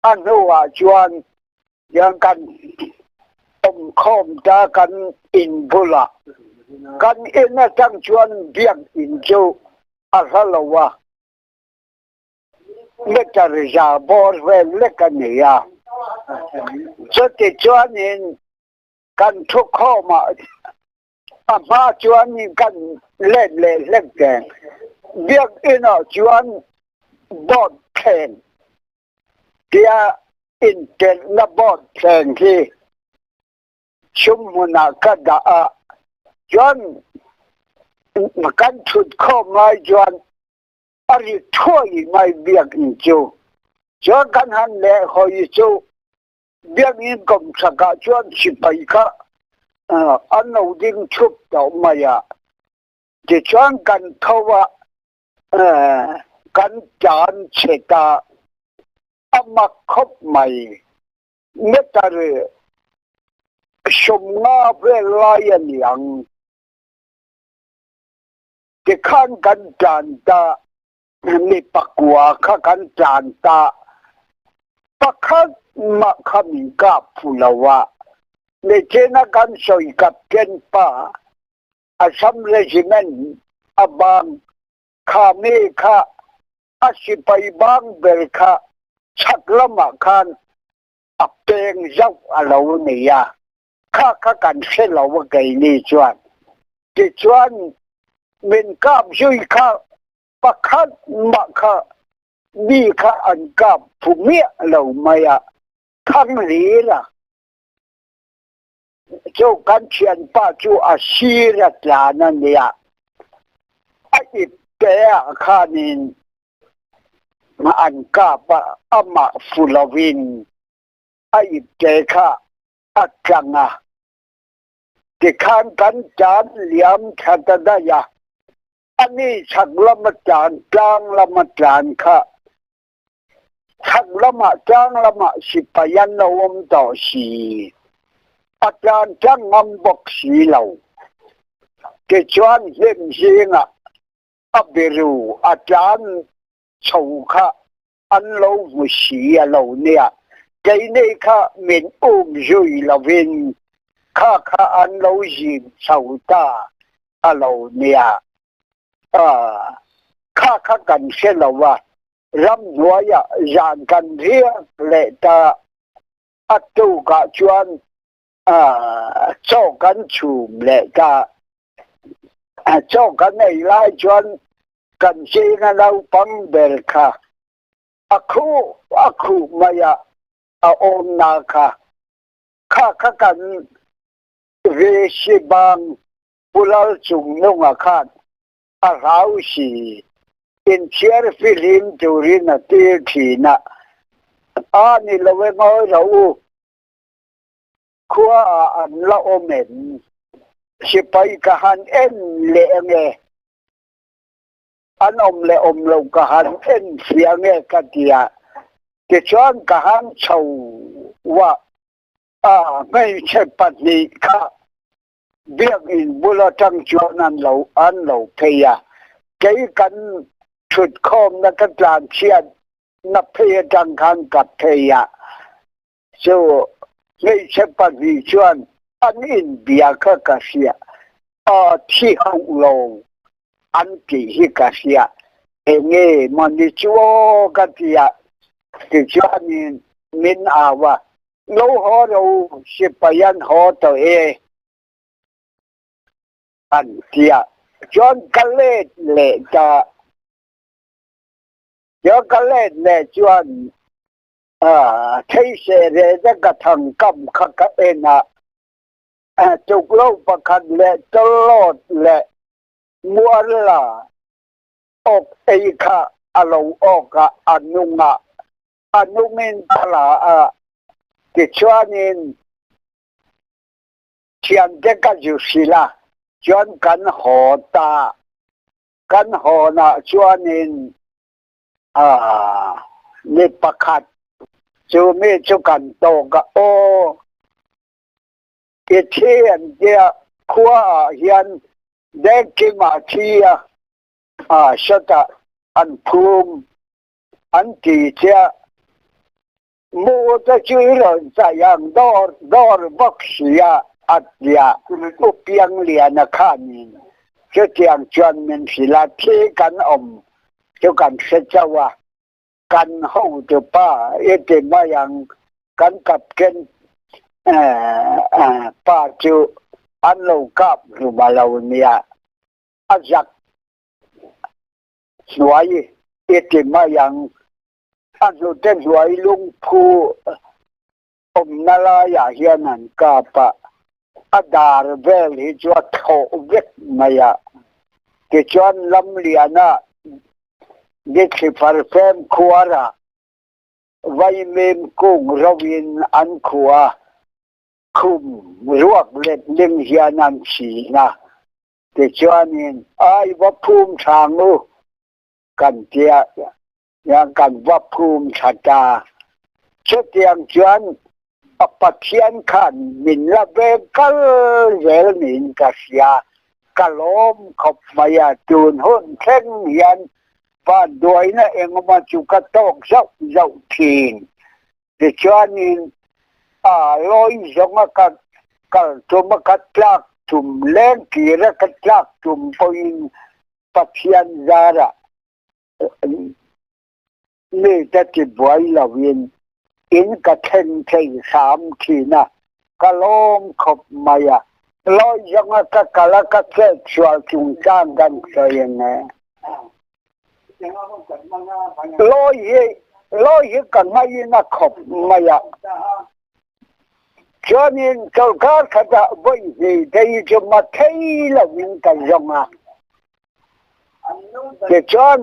อันนู้ว่าชวนยังกันต้มข้อมจะกันอินบุละกันอินนะจังชวนเบียงอินจูอะไรละวะเล็กจะริจาบอร์เวลเล็กกันเนี่ยจะติดชวนอินกันทุกข้อมาอามาชวนอินกันเล่นเล็กแกงเบียงอินอ่ะชวนบอดแข่งเดียอินเทอร์นับบอดแข่งที่ชุมมุนักดาจวนมากันชุดข้อมาจวนอะไรทั่วอีไม่เบียกอินจูจวนกันหันเล่หอยจูเบียกอินกมสกัดจวนสิไปค่ะอันนู้ดิ้งชุบต่อมาอย่าจะจวนกันเขาว่ากันจานเชตาอามาคบใหม่เมื่อตาเรชมงาเวลาอย่างที่ขันกันจานตามีปักว่าข้ากันจานตาปักขันมาขมิกับผู้ละวะในเจนักันสอยกับเกณฑ์ป้าอาสัมเรจิเมนอาบังข้าเมฆาอาศิไปบังเบลข้าชักละมาขันอับเปงยักอาลาวเนียข้ากันเสลาวไกนี่จวนที่จวนเป็นกับช่วยข้าปักขันมาข้ามีข้าอันกับผู้เมียเราไม่อะทั้งนี้ล่ะเจ้ากันเชียนป้าจูอาชีรจานันเนี่ยไอ้เจ้าข้านินมาอันกับอามาฟุลวินไอ้เจ้าข้าอักจังอ่ะที่ข้างกันจานเหลี่ยมขัดได้ยะอันนี้ชักละมาจานจางละมาจานข้าชักละมาจางละมาสิปยันละวมต่อสีอาจารย์จังงำบอกสีเหล่าที่ชวนเล่นเสียงอับรูอาจารย์ชาวข้าอันเราไม่เสียเราเนี่ยใจนี้ข้าเหม็นอุ้มจุยละวินข้าอันเรายิงชาวตาเราเนี่ยข้ากันเชื่อเราว่ารำนัวยอย่างกันเรียกเลตาอัตุกะชวนเจ้ากันชูมเลตาเจ้ากันในไล่ชวนกันเชียงเราปังเบลค่ะอักมายาโอมนาค่ะข้ากันเวชิบังปุลาจุงนงอาคารราวสีอินเชียร์ฟิลิมจูรินาตีทีนะนี่เราเวงเราขัวอันละโอเมนสิไปกะหันเอ็นเลงเออันอมเลอมเรากะหันเอ็นเสียงเอกัตยาจะชวนกะหันชาวว่าไม่ใช่ปฏิฆะเบียกอินบุลจังจวนันเราอันเราเพียใจกันชุดคอมนักจานเชียนนับเพียจังคันกับเพียso ไม่ใช่ปฏิชวนอันอินเบียก็กเสียที่ห้องลงอันที่ฮิกเสียเงี้มันดิชัวกัตยาที่ชวนมินอาวะเราหอเราสิไปยันหอตัวอันที่จนกันเล่เล่จะจนกันเล่เล่จวนใช้เสเรจะกระทั่งกำขักเอ็นะจุกโลกประคันเล่ตลอดเล่มัวละออกไอ้ข้าเราออกอนุมินตลาที่ชวนนินเชียนเด็กจุศิลาชวนกันหอตากันหอนะชวนนินนิปคัดจูมีจุกันโตกะโอเทียนเดียขัวเฮียนเด็กกิมาเทียชะตาอันภูมิอันที่เจ้า mua cho chơi rồi tại yang đo đo bác sĩ à ya có biếng liền là khan cho tiếng chuyên mình chỉ là thế căn cho căn sẽ cho căn hậu từ ba ít thì mà yang căn cặp kiến ba chú ăn lâu cặp rồi mà lâu nia giặc suy ít thì mà yang ăn lâu tên suy lung phu nala ya hiền ăn cặp dar vel hi cho thọ vết maya cái chuyện lâm liền à để khi phải phèm khuara vay mềm cùng rovin ăn khua khum ruột lên linh hiền ăn chỉ na cái chuyện ai vấp phum sang u cần tia yang cần vấp phum chata chết tiếng chuyện apa thiên khan min la ve kal vel min ka sia kalom khop maya tun hon theng hian pa doi na engma chu ka tok zau zau thin de chanin loi zonga ka kal tuma ka tlak tum len ki ra ka tlak tum poin pathian zara ne ta ti boy la win in ka then thei sam thina kalom khop maya loi zonga ka kala ka che chwal chung chang gan sayen ne loi hi kan mai na khop maya cho nên câu cá khata với gì đây cho mà thấy là những cái zonga để cho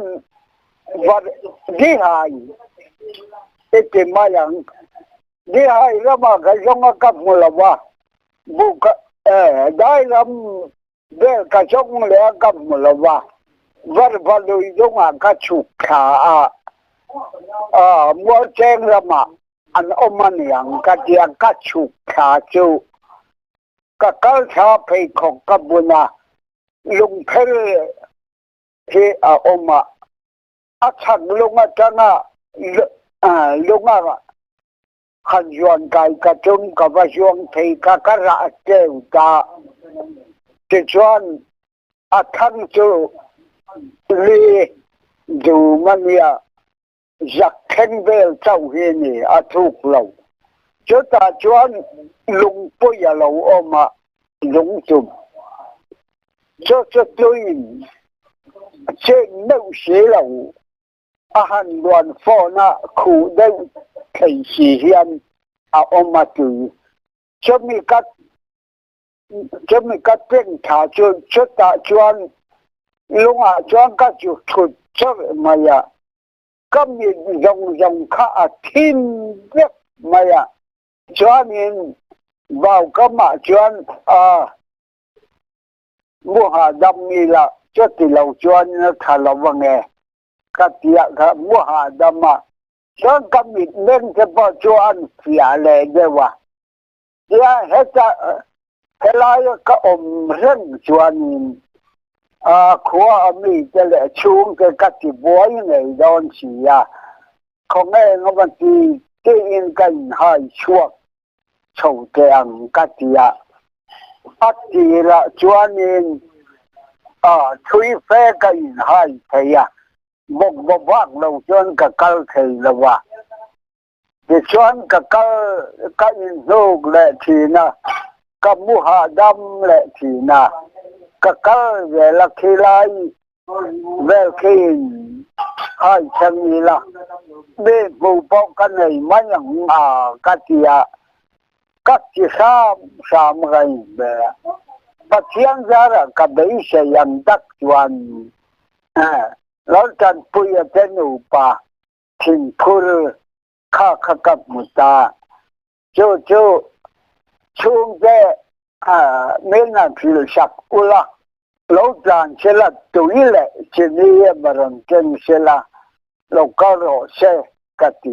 vật đi hại cái mà yang đi hại ra mà cái zonga cấp một là ba bu đại lắm để cái zonga lẽ cấp một là ba vật vật đối zonga cái chụp khá mua chen ra mà anh anh yang cái tiếng cái chụp khá chú cái cha phải học cái bún lung phê thì chắc lung chẳng lung hành doan cái chung cái vật dụng thì cái rạ kêu ta thì chọn thằng chú li dù mà nia giặc khen về châu hiền này thuộc lâu chúng ta chọn lung bôi lâu lung chùm cho tôi trên nâu xế lâu hành đoàn phó na khu đây thầy sĩ hiền tử cho mình cắt tên thả cho ta chọn lung chọn các chú thuật cho mày các mình dòng khá thiên biết mày cho nên vào các mạ chuyên mua hà đâm như là cho tỷ lầu chuyên thả lầu vào nghề các tiệm mua hà đâm mà cho các mình nên cái bao chuyên phía lệ đây mà hết cái lai các rừng chuyên khóa mình cái lệ chung cái các tỷ bối này đón chỉ không nghe nó vẫn thì in cảnh hai chuột chầu tiền các tỷ là cho nên thuy phê cảnh hai thầy một vác đầu chân cả câu thầy là vậy để cho cả các in dâu lệ thì na các mua hà đâm lệ thì na các câu về là khi lai về khi hai chân như là để vụ bọc cái này mấy những các chị sam ngày về bắt chiang ra là cả đấy sẽ nhận đắc chuẩn nó chân bùi ở trên ủ bà thình phur khá cấp một ta chú chung thế nên là phil sạc u là lâu tràn sẽ là tuổi lệ chỉ đi mà rằng chân sẽ là lâu cao rồi sẽ cả tỷ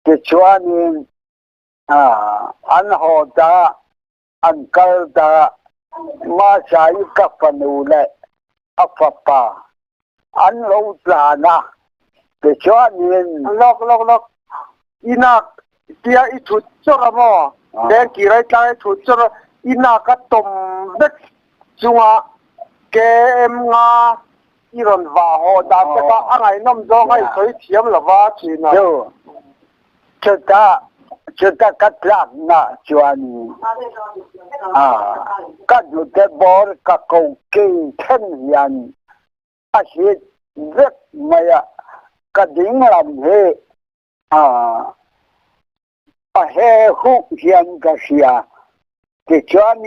thì cho nên ăn hồ ta ăn cao ta mà sai các phần ưu lệ áp phá ăn lâu tràn thì cho nên ina tia I thut cho ra mo den ki rai ta thut cho ina ka tom bet chunga ke em nga iron va ho da ka angai nom zo ngai khoi thiam la wa chi na yo chata katla na chuan ka du te bor ka ko ke then yan a hit vek maya ka ding lam he a he hu hian ka sia ke chuan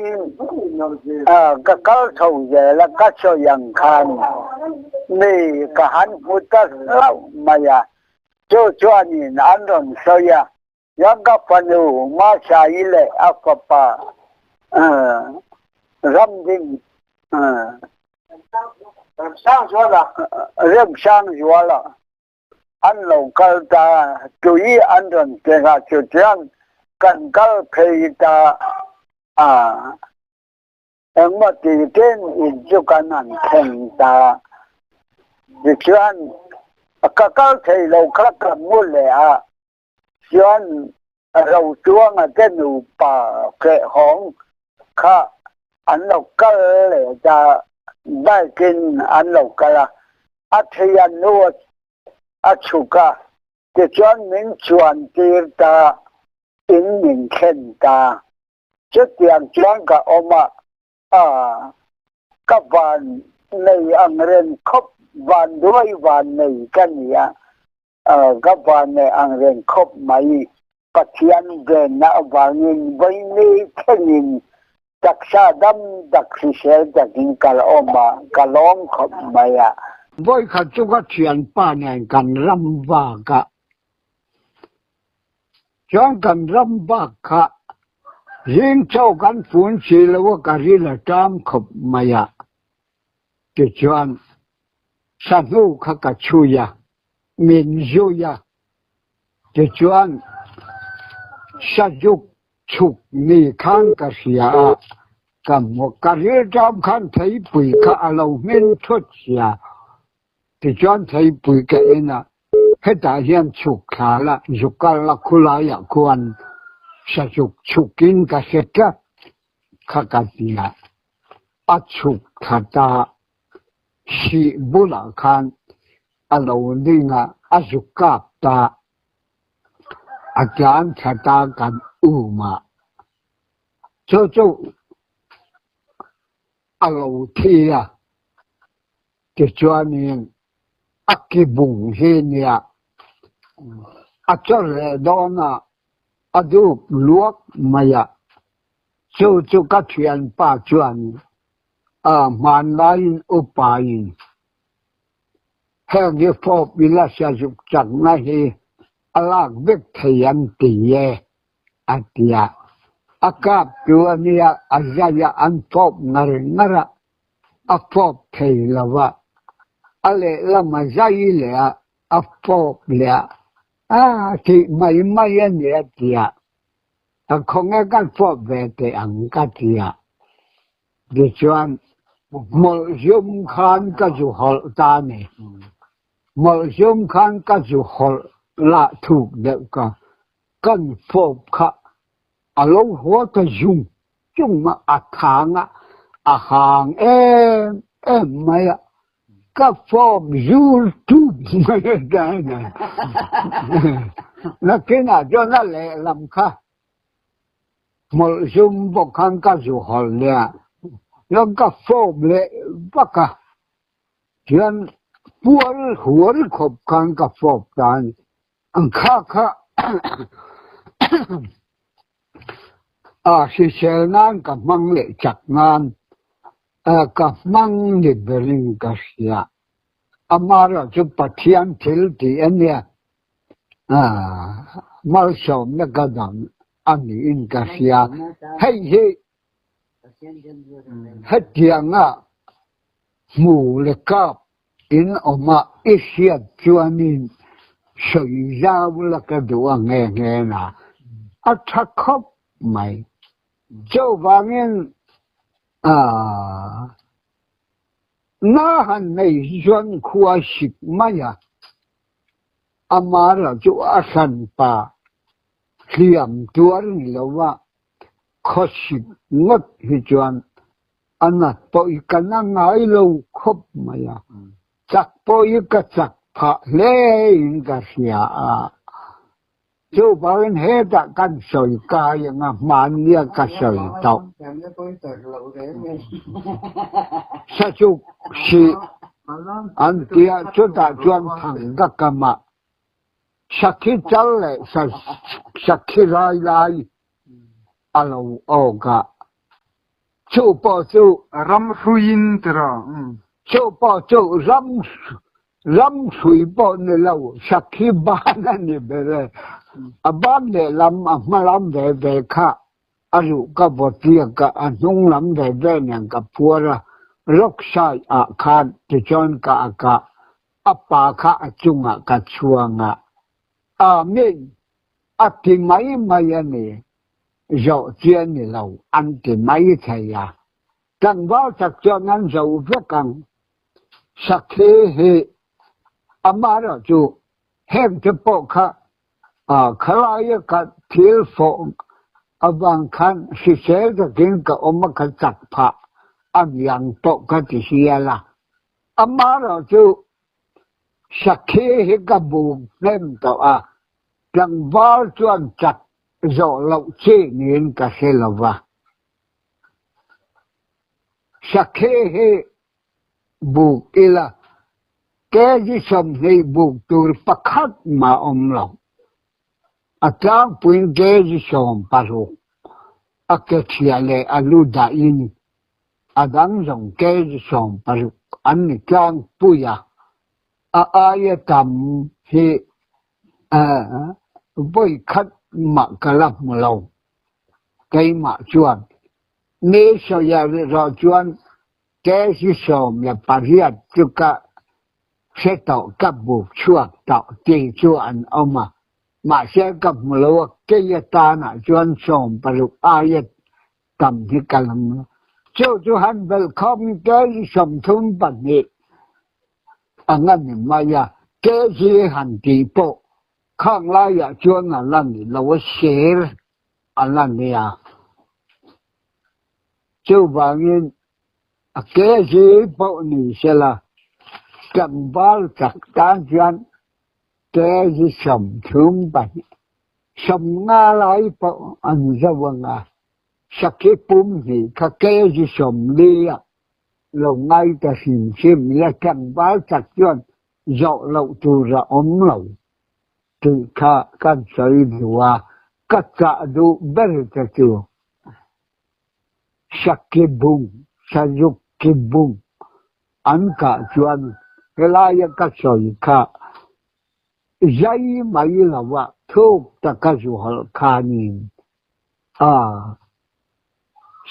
ka kal thau je la ka cho yang khan ni ka han puta lau maya cho chuan ni an ron so ya yang ka panu ma sa ile akapa ram ding sang cho la rem sang cho la an lo kal ta tui an ron te ga chu chang kan kal phei ta em mà thì trên in cho cái năng thành ta thì chuyện các thầy lâu khác làm mua lẻ chuyện đầu chuông cái nụ bà kệ hóng khá anh lâu cái lẻ ta đại kinh anh lâu cái là thầy anh nuốt chú cả thì chuyện mình chuyện tiền ta in mình khen ta trước tiền chuyện cả ông các bạn này ăn ren khóc bạn đuôi bạn này cái gì các bạn này ăn ren khóc mấy bắt tiền về nã bạn nhìn với này cái nhìn đặc sa đâm đặc sĩ sẽ đặc nhìn cả ông cả long khóc mấy với các chú các chuyện ba này cần lâm và cả chẳng cần lâm và cả riêng châu căn phun chỉ là cái gì là trăm khop maya, cái chuyện sản xuất các chuối ya, miên dồi ya, cái chuyện sản xuất chục ni khang cái gì à, cầm một cái gì trăm khang thấy bụi cái lâu miên thuốc ya, cái chuyện thấy bụi cái na, hết đại hiện chục khá là chục cái là kulaya quan sa chukin ka seta khakatia achuk khata si bula khan alawdinga azukap ta akyan khata kan uma cho alawthia ke chuanin akibung henia achore dona adu luộc maya chu các chuyện ba chuyện man lain upain hang ye pho bila sa juk chẳng na hi alak bek thayan tiye atia akap tuania azaya an pop nara apop thei lawa ale lama zai le apop le thì mấy anh nhớ tiệt, không nghe cái phổ về thì ăn cái tiệt, để cho một zoom khan cái chú hol ta này, một zoom khan cái chú hol là thuộc được cái phổ khác, lâu hóa cái zoom mà hàng em mấy các form YouTube mà cái này nó cái nào cho nó lệ làm khác một zoom một khăn các dù hỏi lệ nó các form lệ bắt cả chuyện buồn hùa khóc khăn các form tan ăn khác si sel nan các mang lệ chặt nan các mang lệ bering kasia amara chu pathian thil ti ania mal som na gadam ani in kasia hey hatianga mu le kap in oma isiat chuanin soi giao la ka duwa nghe na athakop mai châu vangin na han nei zuan khua sik maya amara chu asan pa liam tuar ni lawa khoshik ngot hi chuan anat po ikana ngai lo khop maya chak po ika chak pha le in ka sia a chu bain he ta kan soi ka yang man nia ka soi tau sa chu si an tia chu ta chuan thang ka kama sakhi chal le sakhi lai alo oga chu po chu ram ruin tera chu po chu ram sui po ne lo sakhi ba na ni bere aban le lam ma lam de kha aru ka botia ka anung lam de nyang ka pura lok sai a khan ti chon ka apa kha achunga ka chuanga amen ati mai ani dạo chuyên thì lâu ăn thì mấy thầy à cần bao chắc cho ngăn dầu rất cần sắc thế hệ mà đó chú hem cho bộ khá khá lại cả thiếu phụ bằng khăn sự sẽ cho kiến cả mà khá chặt phá yang bộ khá thì xìa là mà đó chú sắc thế hệ cả bụng nem tao cần bao chuẩn chặt dỗ lậu chế nên cả xe lầu va sắc hệ buộc là cái gì xong thì buộc từ bắc khát mà lậu trang point cái gì xong paru cái chuyện này alu dain đang dùng cái gì xong paru anh trang puya ai tam thì với khát mà cả lắm lâu cái mà chuan nếu sao giờ rồi chuan cái gì xong là Paris cho cả sẽ tạo các bộ chuan tạo tiền chuan mà sẽ gặp lâu cái ta na chuan xong Paris ai tầm thì cả lắm cho hắn welcome cái gì xong thun bản địa anh em mà ya cái gì hành đi bộ khang lai ya chuan na lan ni lo share alan ni ya chu bangin ke ji po ni sela kam bal chak tan chuan ke ji som thum ba som nga lai po an zawanga sakhe pum ni kha ke ji som li ya lo ngai ta sim sim ya kam bal chak chuan zo lo tu ra lo thì kan soi dua kaca du berkatu sakibung sayukibung anka chuan kelaya ka soi ka jai mai lawa thuk ta ka ju hal khanin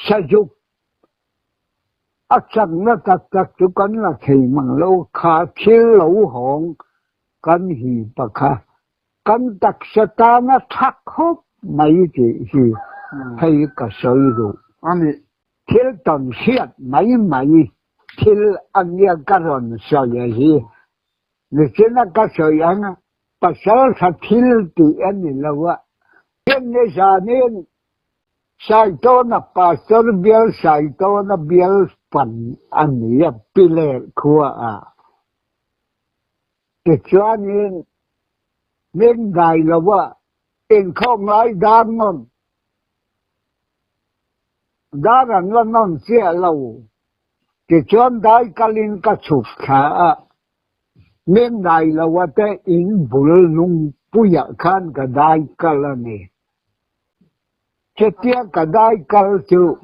sayuk achang na tak tu kan la thei mang lo kha thil lo hong kan hi pa kha kan tak satana thak hop mai ti hi hay ka soi ru ani thil ton siat mai thil anya karon so ya hi ni chena ka soi ana pasal sa thil ti ani lawa ken ne janen sai to na pastor biel sai to na biel pan ani ya pile khua ke chuanin nên gài là vợ in không nói đan ngon đa là non chia lâu thì chọn đại kalin ka chụp khá nên gài là vợ te in bul nung puya khan ka đại kalani che tia ka đại kal chu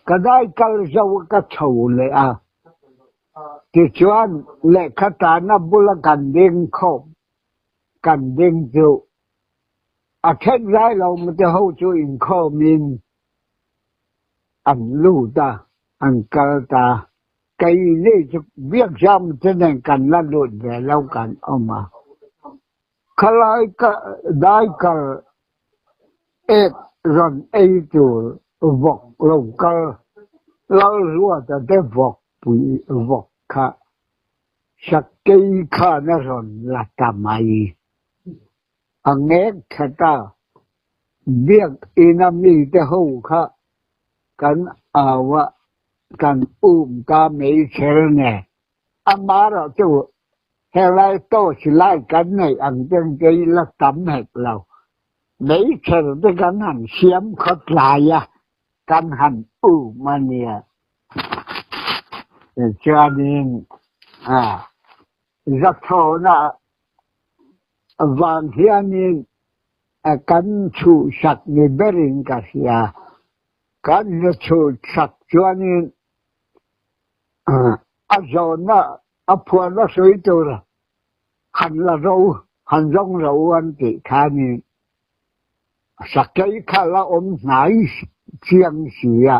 ka đại kal jau ka chau le thì chuan lệ khát ta na bula cần đinh chu thét giải lâu mà te hậu chu in kho min an lu ta an kal ta cái này chu biết jam thế này cần là đột về lâu cần mà khalai ka dai ka et ron ei chu vok lâu ka lâu lúa ta te vok pui vok kha sắc cây kha na ron là tamai anh nghe thật ta việc inami te hậu khá kan awa kan ta mấy chèn nè mà rồi chú hay lại tôi chỉ lại cái này anh chân cái là tấm hết lâu mấy chèn cái kan hành xiêm khất lại à kan hành mà nè cho nên rất thô na vàng hiền nên kan chủ sạch như berin cả xia kan chủ sạch cho nên giờ na phun nó suy tu rồi hành là rau hành rong rau anh chị khai nên sạch cái khai là nải chiang xia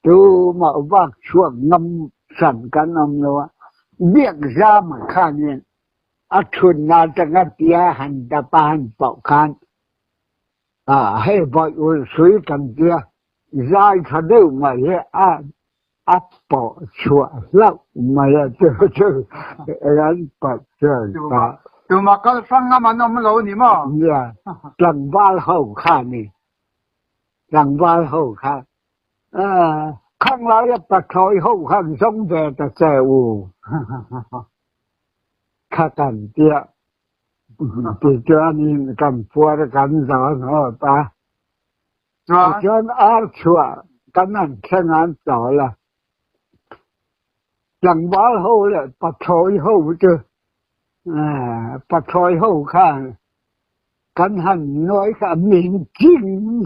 tu mà vác chuông ngâm sẵn cái năm nữa biết ra mà khai nên chun na chẳng hạn tia hành đa ba hành bảo khan hay vội suy cần tia dài thật đâu mà hệ bỏ chua lắm mà chứ anh bỏ chơi ta tu mà có sang mà nó mới lâu nhỉ mà lần ba hậu khan đi lần ba hậu khan không lại bắt thôi hậu khan sống về ta sẽ u khá cần tia thì cho nên cầm phua ra cầm gió nó ta cho nó áo chua cái này khen ăn gió là lần ba hậu là bắt thôi hậu chứ bắt thôi hậu khang cái hành nói cả miệng chinh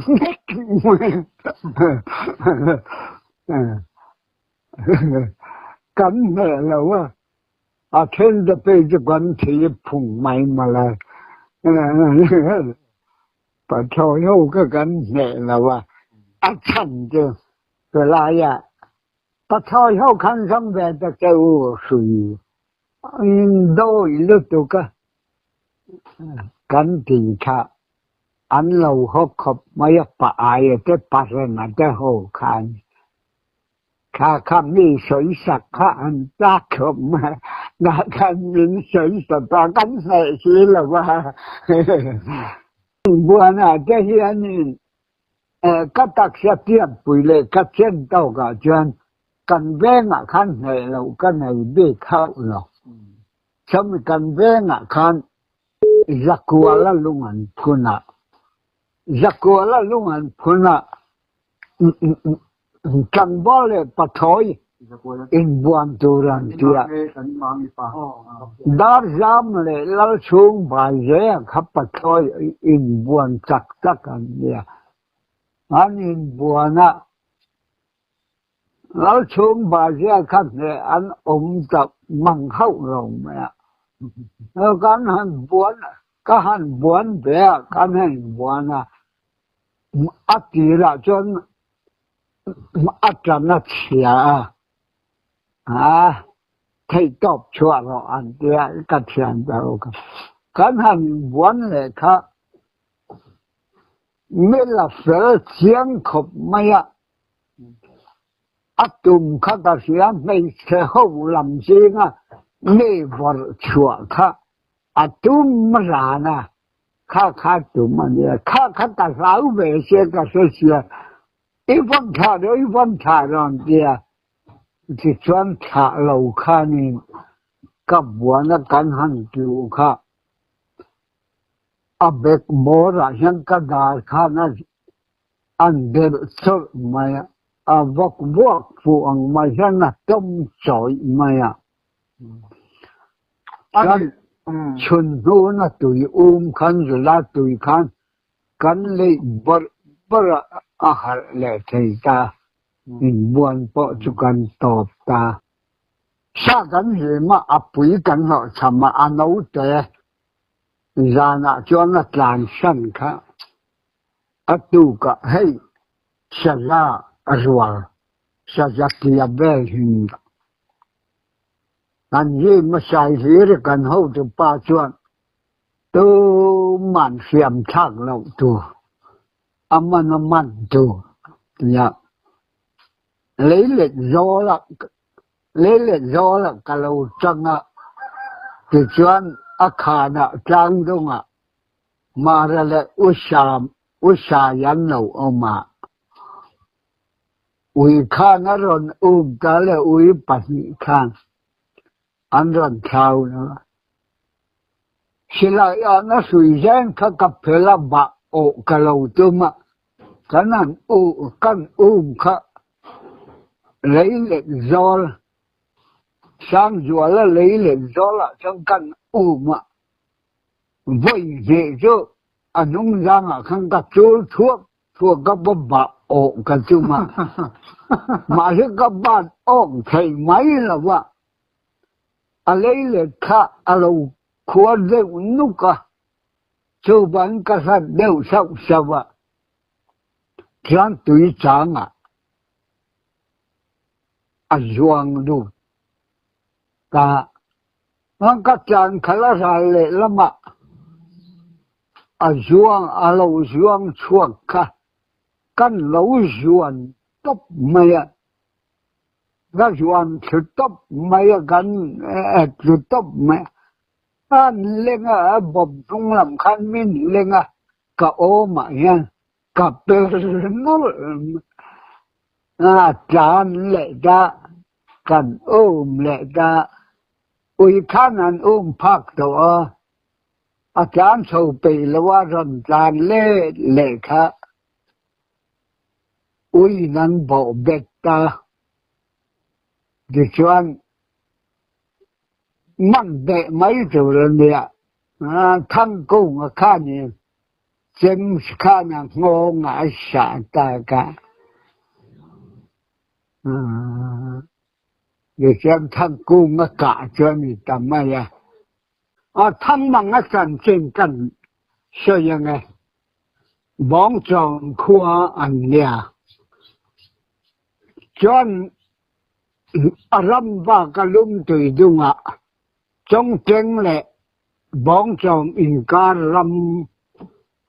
cái này là quá trên the page quan thì phùng mày mà là bà thôi hô cái này làว่าchân chứ cái lại bà thôi hô khăn xong về ta kêu suy đôi lúc tụ cái thì khá anh lâu hô khóc mấy bà ai cái bà rồi mà cái hô khăn kháมีสวยสักขะอันตาขมนาคันมีสวยสักตากันใส่ชีละว่าบัวน่ะจะเห็นนี่ก็ตักเสียเทียบปุ๋ยเลยก็เช่นเต้าก็จวนกันแวงอ่ะคันให้เราก็ในเบี้ยเข้าหรอกฉันกันแวงอ่ะคันจักวัวละลุงอันพุน่ะจักวัวละลุงอันพุน่ะกันบ่เลยปะถอยอินบวนตูรันเตียดาร์จามเลยลาชุงบายเย่ขับปะถอยอินบวนจักกันเนี่ยอันอินบวนน่ะลาชุงบายเย่ขับเนี่ยอันจับมังเข้าลงเนี่ยแล้วกันหันบวนก็หันบวนเบียกันหันบวนน่ะอัติละจนอาจารย์เชียที่ตบชัวร์อันเดียกัดเชียนเดียวกันหันวันเลยค่ะไม่ละเสือเสียงขบไม่ตุ่มข้าตาเสียไม่เชื่อหูลำซิงไม่วัดชัวร์ค่ะตุ่มมาลานะข้าตุ่มมันเนี่ยข้าตาสาวเวเสียกับเสียอีวันถ่ายรอนเดียที่ชวนถ่ายเราข้านี่กับบัวนักการหันกิวข้าอาเบกโมระยังกระดาษข้านั้นอันเดินสุดมาวักฟูอังมายังน่ะต้มสอยมากันชุนหูน่ะตุยขันจุลาตุยขันกันเลยบระอาหารเละที่ตาอินบวนปะจุกันตอบตาชากันเห็นมาอปุยกันเหรอทำมาอันเอาแต่จานะจวนกลางสั้นค่ะอตุกะให้ชะลาอรวาชะจักยาเบลหินอันนี้มาใส่หีรกันหูตุป้าจวนตัวมันเสียมชักเราตัวมันตัวเนี่ยเล็กๆย้อละก็เราจังที่ชวนอาคารจางตรง mà ra là u sa yan lâu oma ui khan ở ron ta là ui bát khan anh ron thao nữa sila nó suy gian các cặp là bạc ô cả lâu tôi mà cáiนั้นcăn khá lấy lệ gió sang gió là lấy lệ gió là trong căn mà vậy dễ chứ anh ông giang à không có chỗ thuốc các bà ổ cả chứ mà các bạn ôm thầy máy là vậy lấy lệ khá lâu khóa đều nút cả chứ bạn các sát đều sao vậy chẳng tùy chẳng doang du ngang các chàng khá ra lệ lắm doang lâu doang chuộc căn lâu doang tóc mày các doang chứ tóc mày căn chứ tóc mày anh lên bọc không làm khăn mình lên cả ô mà nha cả bê nó tràn lệ ra cần lệ ra ui khăn anh phát đồ tràn sầu bì là quá rần tràn lệ khá ui năn bộ bệt ta thì cho anh mặn bệ mấy chỗ lần nè thăng cung khá nhìn xem khá nè ngô ngã xả ta cả để xem thăng cung cả cho mình tầm mày thăng bằng sẵn trên cần sơ yang bóng trọng khoa anh nè cho râm và cả lung tùy dung trong tiếng lệ bóng trọng in ca râm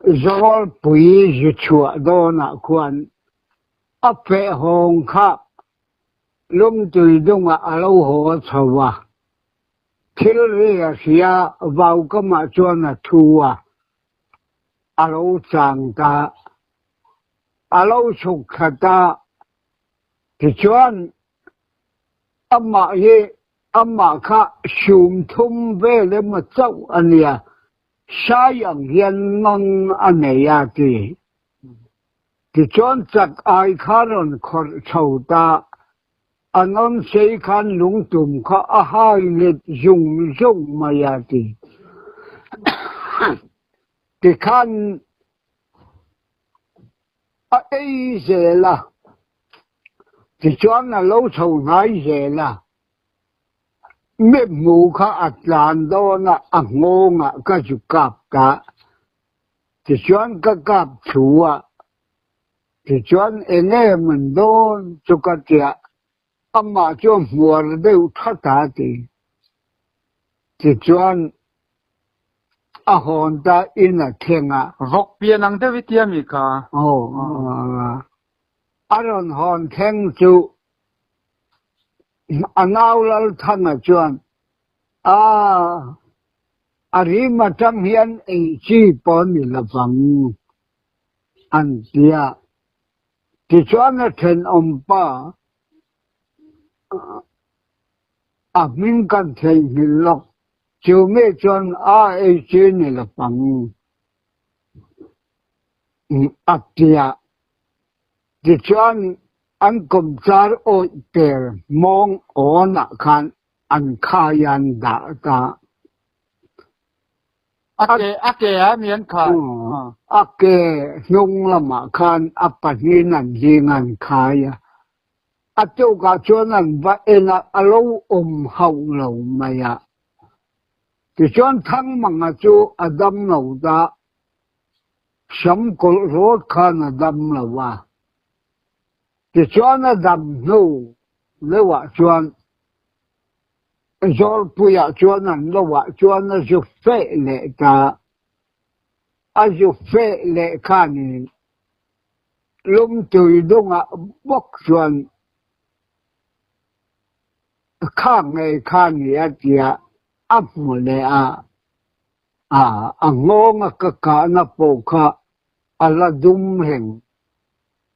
gió bùi dự chùa đô nạ quan phê hồn khá lung tùy dung lâu hồ thầu thiếu rìa xìa vào cái mà cho nà thu lâu chàng ta lâu sụt khá ta thì cho mà khá xùm thum về lên mà châu anh sai ang hiền ngon anh thì chọn chặt ai khá rồi khó chầu ta anh ông xây khăn lung tùm khá hai liệt dùng mà thì khăn ấy dễ là thì chọn là lâu chầu ngay dễ là mếp ngủ khá làn đó là ngô cái chú cạp cả thì chọn cái cạp chú thì chọn anh mình đó chú cái trẻ mà cho mùa đều thất ta thì chọn hồn ta in thiên gọc bia năng thế với tiêm gì cả rồi hồn thiên chú nào là thằng chọn ri mà trong hiện chỉ bốn là vắng anh tia thì chọn là thiên ông ba mình cần thấy mình lọc chiều mê chọn ấy chứ này là vắng tia thì chọn anh cầm char ôi tè mong ổn khăn anh khayan đã ta ake miễn khăn nhung là mà khăn apani nan jingan khaya châu cả cho nan va ena alo hậu lâu maya thì chọn thăng mà chú adam lâu ta sắm cột rốt khăn adam là wa thì chọn adam nô lê wa chọn rồi bây giờ chọn là wa chọn là giúp phê lệ ta giúp phê lệ khăn lum tùy đông bốc chọn khang ngày khăn gì thì một lệ angong ka na po ka ala dumheng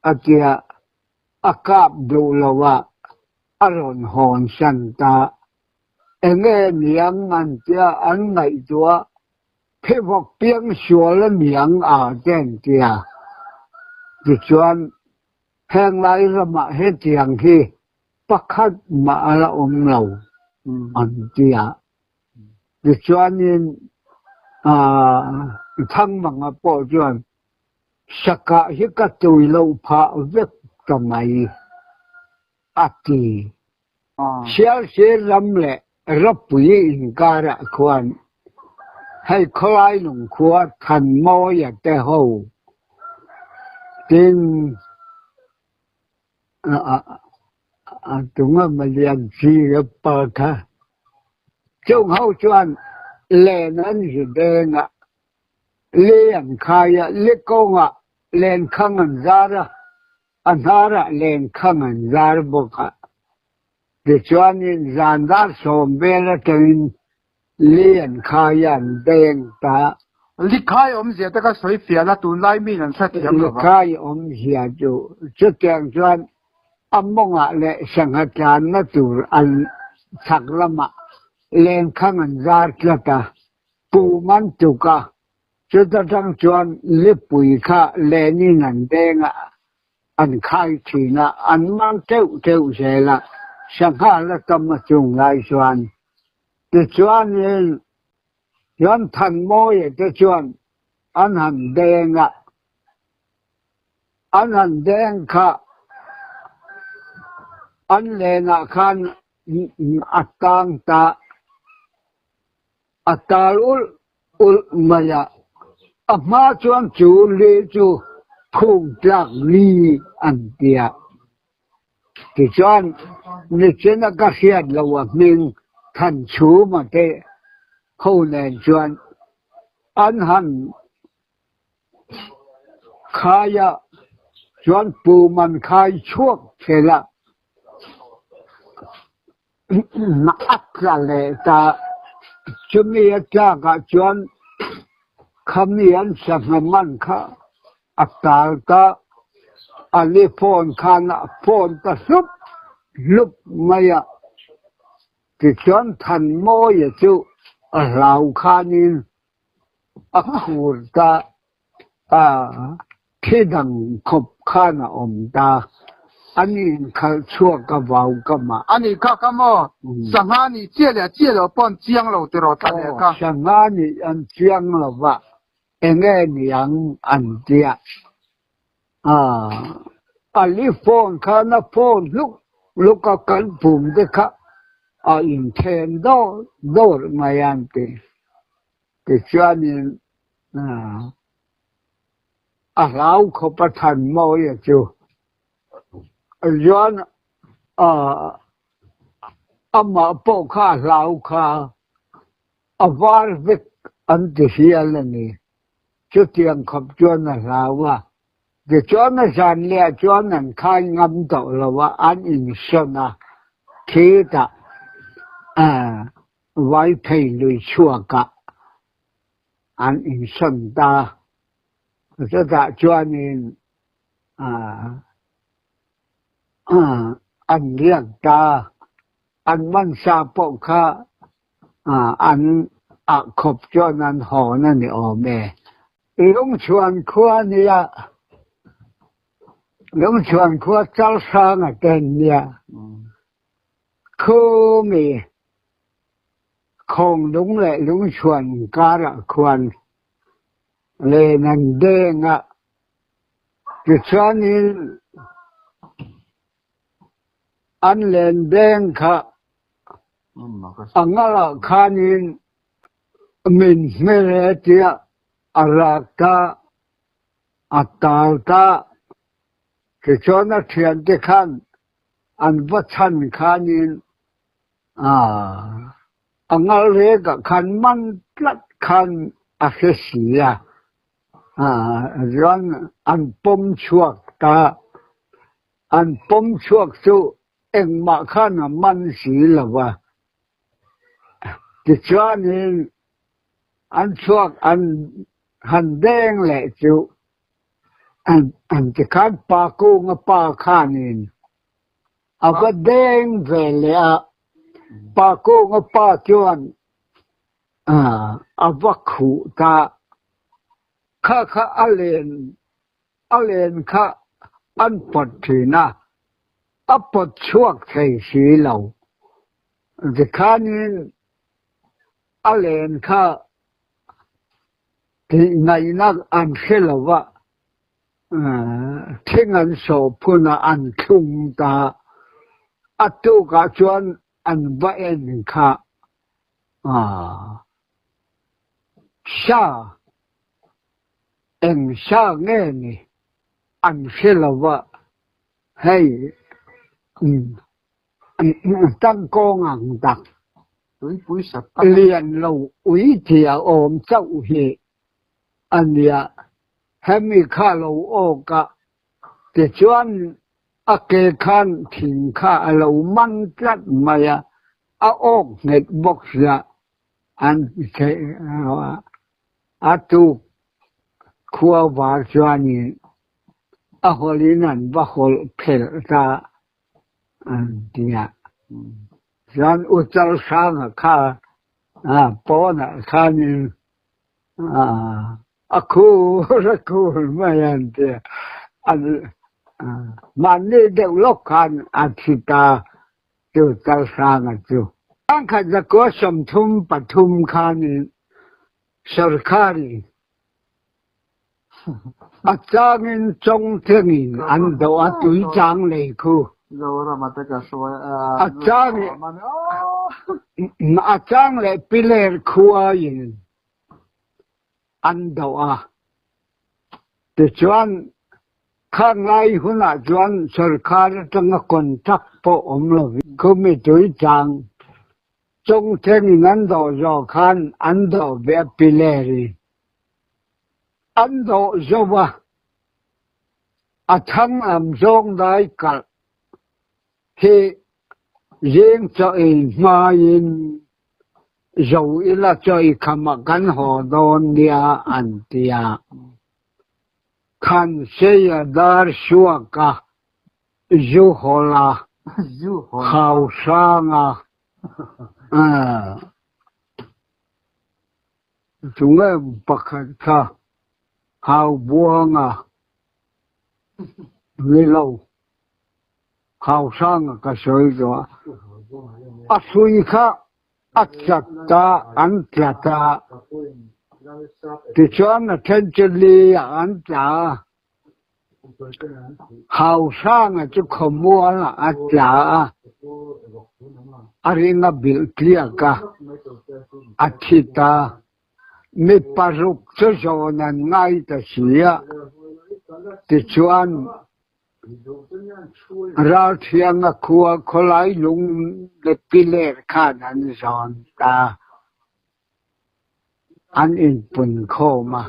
atia akap dulawa aron hon santa enge niang antia an ngai tua phevok piang sual miang ten tia ti chuan heng lai rama he tiang hi pakhat ma ala lo an tia ti chuan in thang mga po chuan saka hi ka tui lo pha vek kamai ati sial se lam le rapui in kara kwan hay kholai nung khuwa than mo ya te ho tin tunga malian chi pa tha chung hau chuan len an hi denga len khaya lekonga len khangan zara anhara len khangan zar boka de chuan in zandar som bela tin len khayan deng ta likhai zia ta ka soi fia la tu lai mi nan sa ti am lo khai zia chu tiang chuan amonga le sangatan na tur an saklama len khangan zar tlata pu man tuka chu ta tang chuan lepui kha leni nan denga an khai thina an mang teu sela sangha la kam chung lai chuan te chuan in yon than mo ye te chuan an han denga an han deng kha an lena khan atang ta atal ul maya ama chuan chu le chu khung tlak li an tia ti chuan ni chena ka hiat lawa ming than chu ma te ho nen chuan an han khaya chuan pu man khai chuak thela na akla le ta chumi ta ka chuan khamian sangman kha atal ta ali phone khana phone ta lup maya ti chuan than mo ye chu a lau khanin a khur ta khidang khop khana ta ani khal chuak ka wau ka ma ani ka ka mo sangani che le pon chiang lo te ro ta le ka sangani an chiang lo wa enge niang an tia ali phone khana phone lúc ka kan pum de kha in then do mayan te chuanin a lau kho pa than mo ye chu yuan ama po kha lau kha avar vek an ti hial ni chu tiang khop chuan na lawa de chuan na san le chuan nan khai ngam to lawa an in sona thi ta vai thei lui chua ka an in son ta cho ta chuan in an liang ta an man sa po kha an khop chuan an ho na ni o me lung chuan khua nia lung chuan khua chal sang a ten nia khu mi khong lung le lung chuan ka ra khuan le nan denga ti chuan in an len deng kha angala khanin min mere tia arata atalta ke chona thian te khan an vachan khanin angal re ka khan man tlat khan a hesia ran an pom chuak ta an pom chuak chu engma khan man si lawa ti chuanin anh chuộc anh hành đen lệ chịu anh chỉ khát ba cô ngã ba khan in à cái đen về lệ ba cô ngã ba chuan à vắc khủ ta khá alen khá anh bật thì na bật chuộc thầy xí lâu chỉ khan in alen khá thì ngày nay anh khi là vợ thiên anh số phun anh chung ta tu cả chuyện anh vợ anh khá sa nghe nè anh khi là vợ hay tăng con ăn đặc liền lâu ủy thì ôm cháu hi anh ya hay mi khá lâu ô cả để chuyện kê khan thỉnh khá lâu mang chất mà ya ôm nghịch bốc ra anh thế tu khua vào cho ni hồi nan và hồi phèn ta dia Jan utal sang khá bỏ na khá ni aku mayan dia mani deu lokan atita tu tal sang tu ang kha ko som thum pathum khan sarkari achangin chong thengin an do atui chang le khu achang le piler khuwa yin an do te chuan khang lai huna chuan sarkar tanga kontak po omlo khumi tui chang chong thengin an do zo khan an do be pileri an do zowa athang am zong dai kal he riêng cho ma in dầu ila cho khama kan ho don dia antia khan se dar shuaka ju hola khao sanga chúng em pakhat kha hao buanga người lâu khao sang ka soi do asui kha achata antata ti chuan na tenchli anta khao sang chu khomua acha arina bil clear ka achita mi paruk cho jonan ngai ta sia ti chuan ra thiang khua kholai lung le piler khan an zon ta an in pun kho ma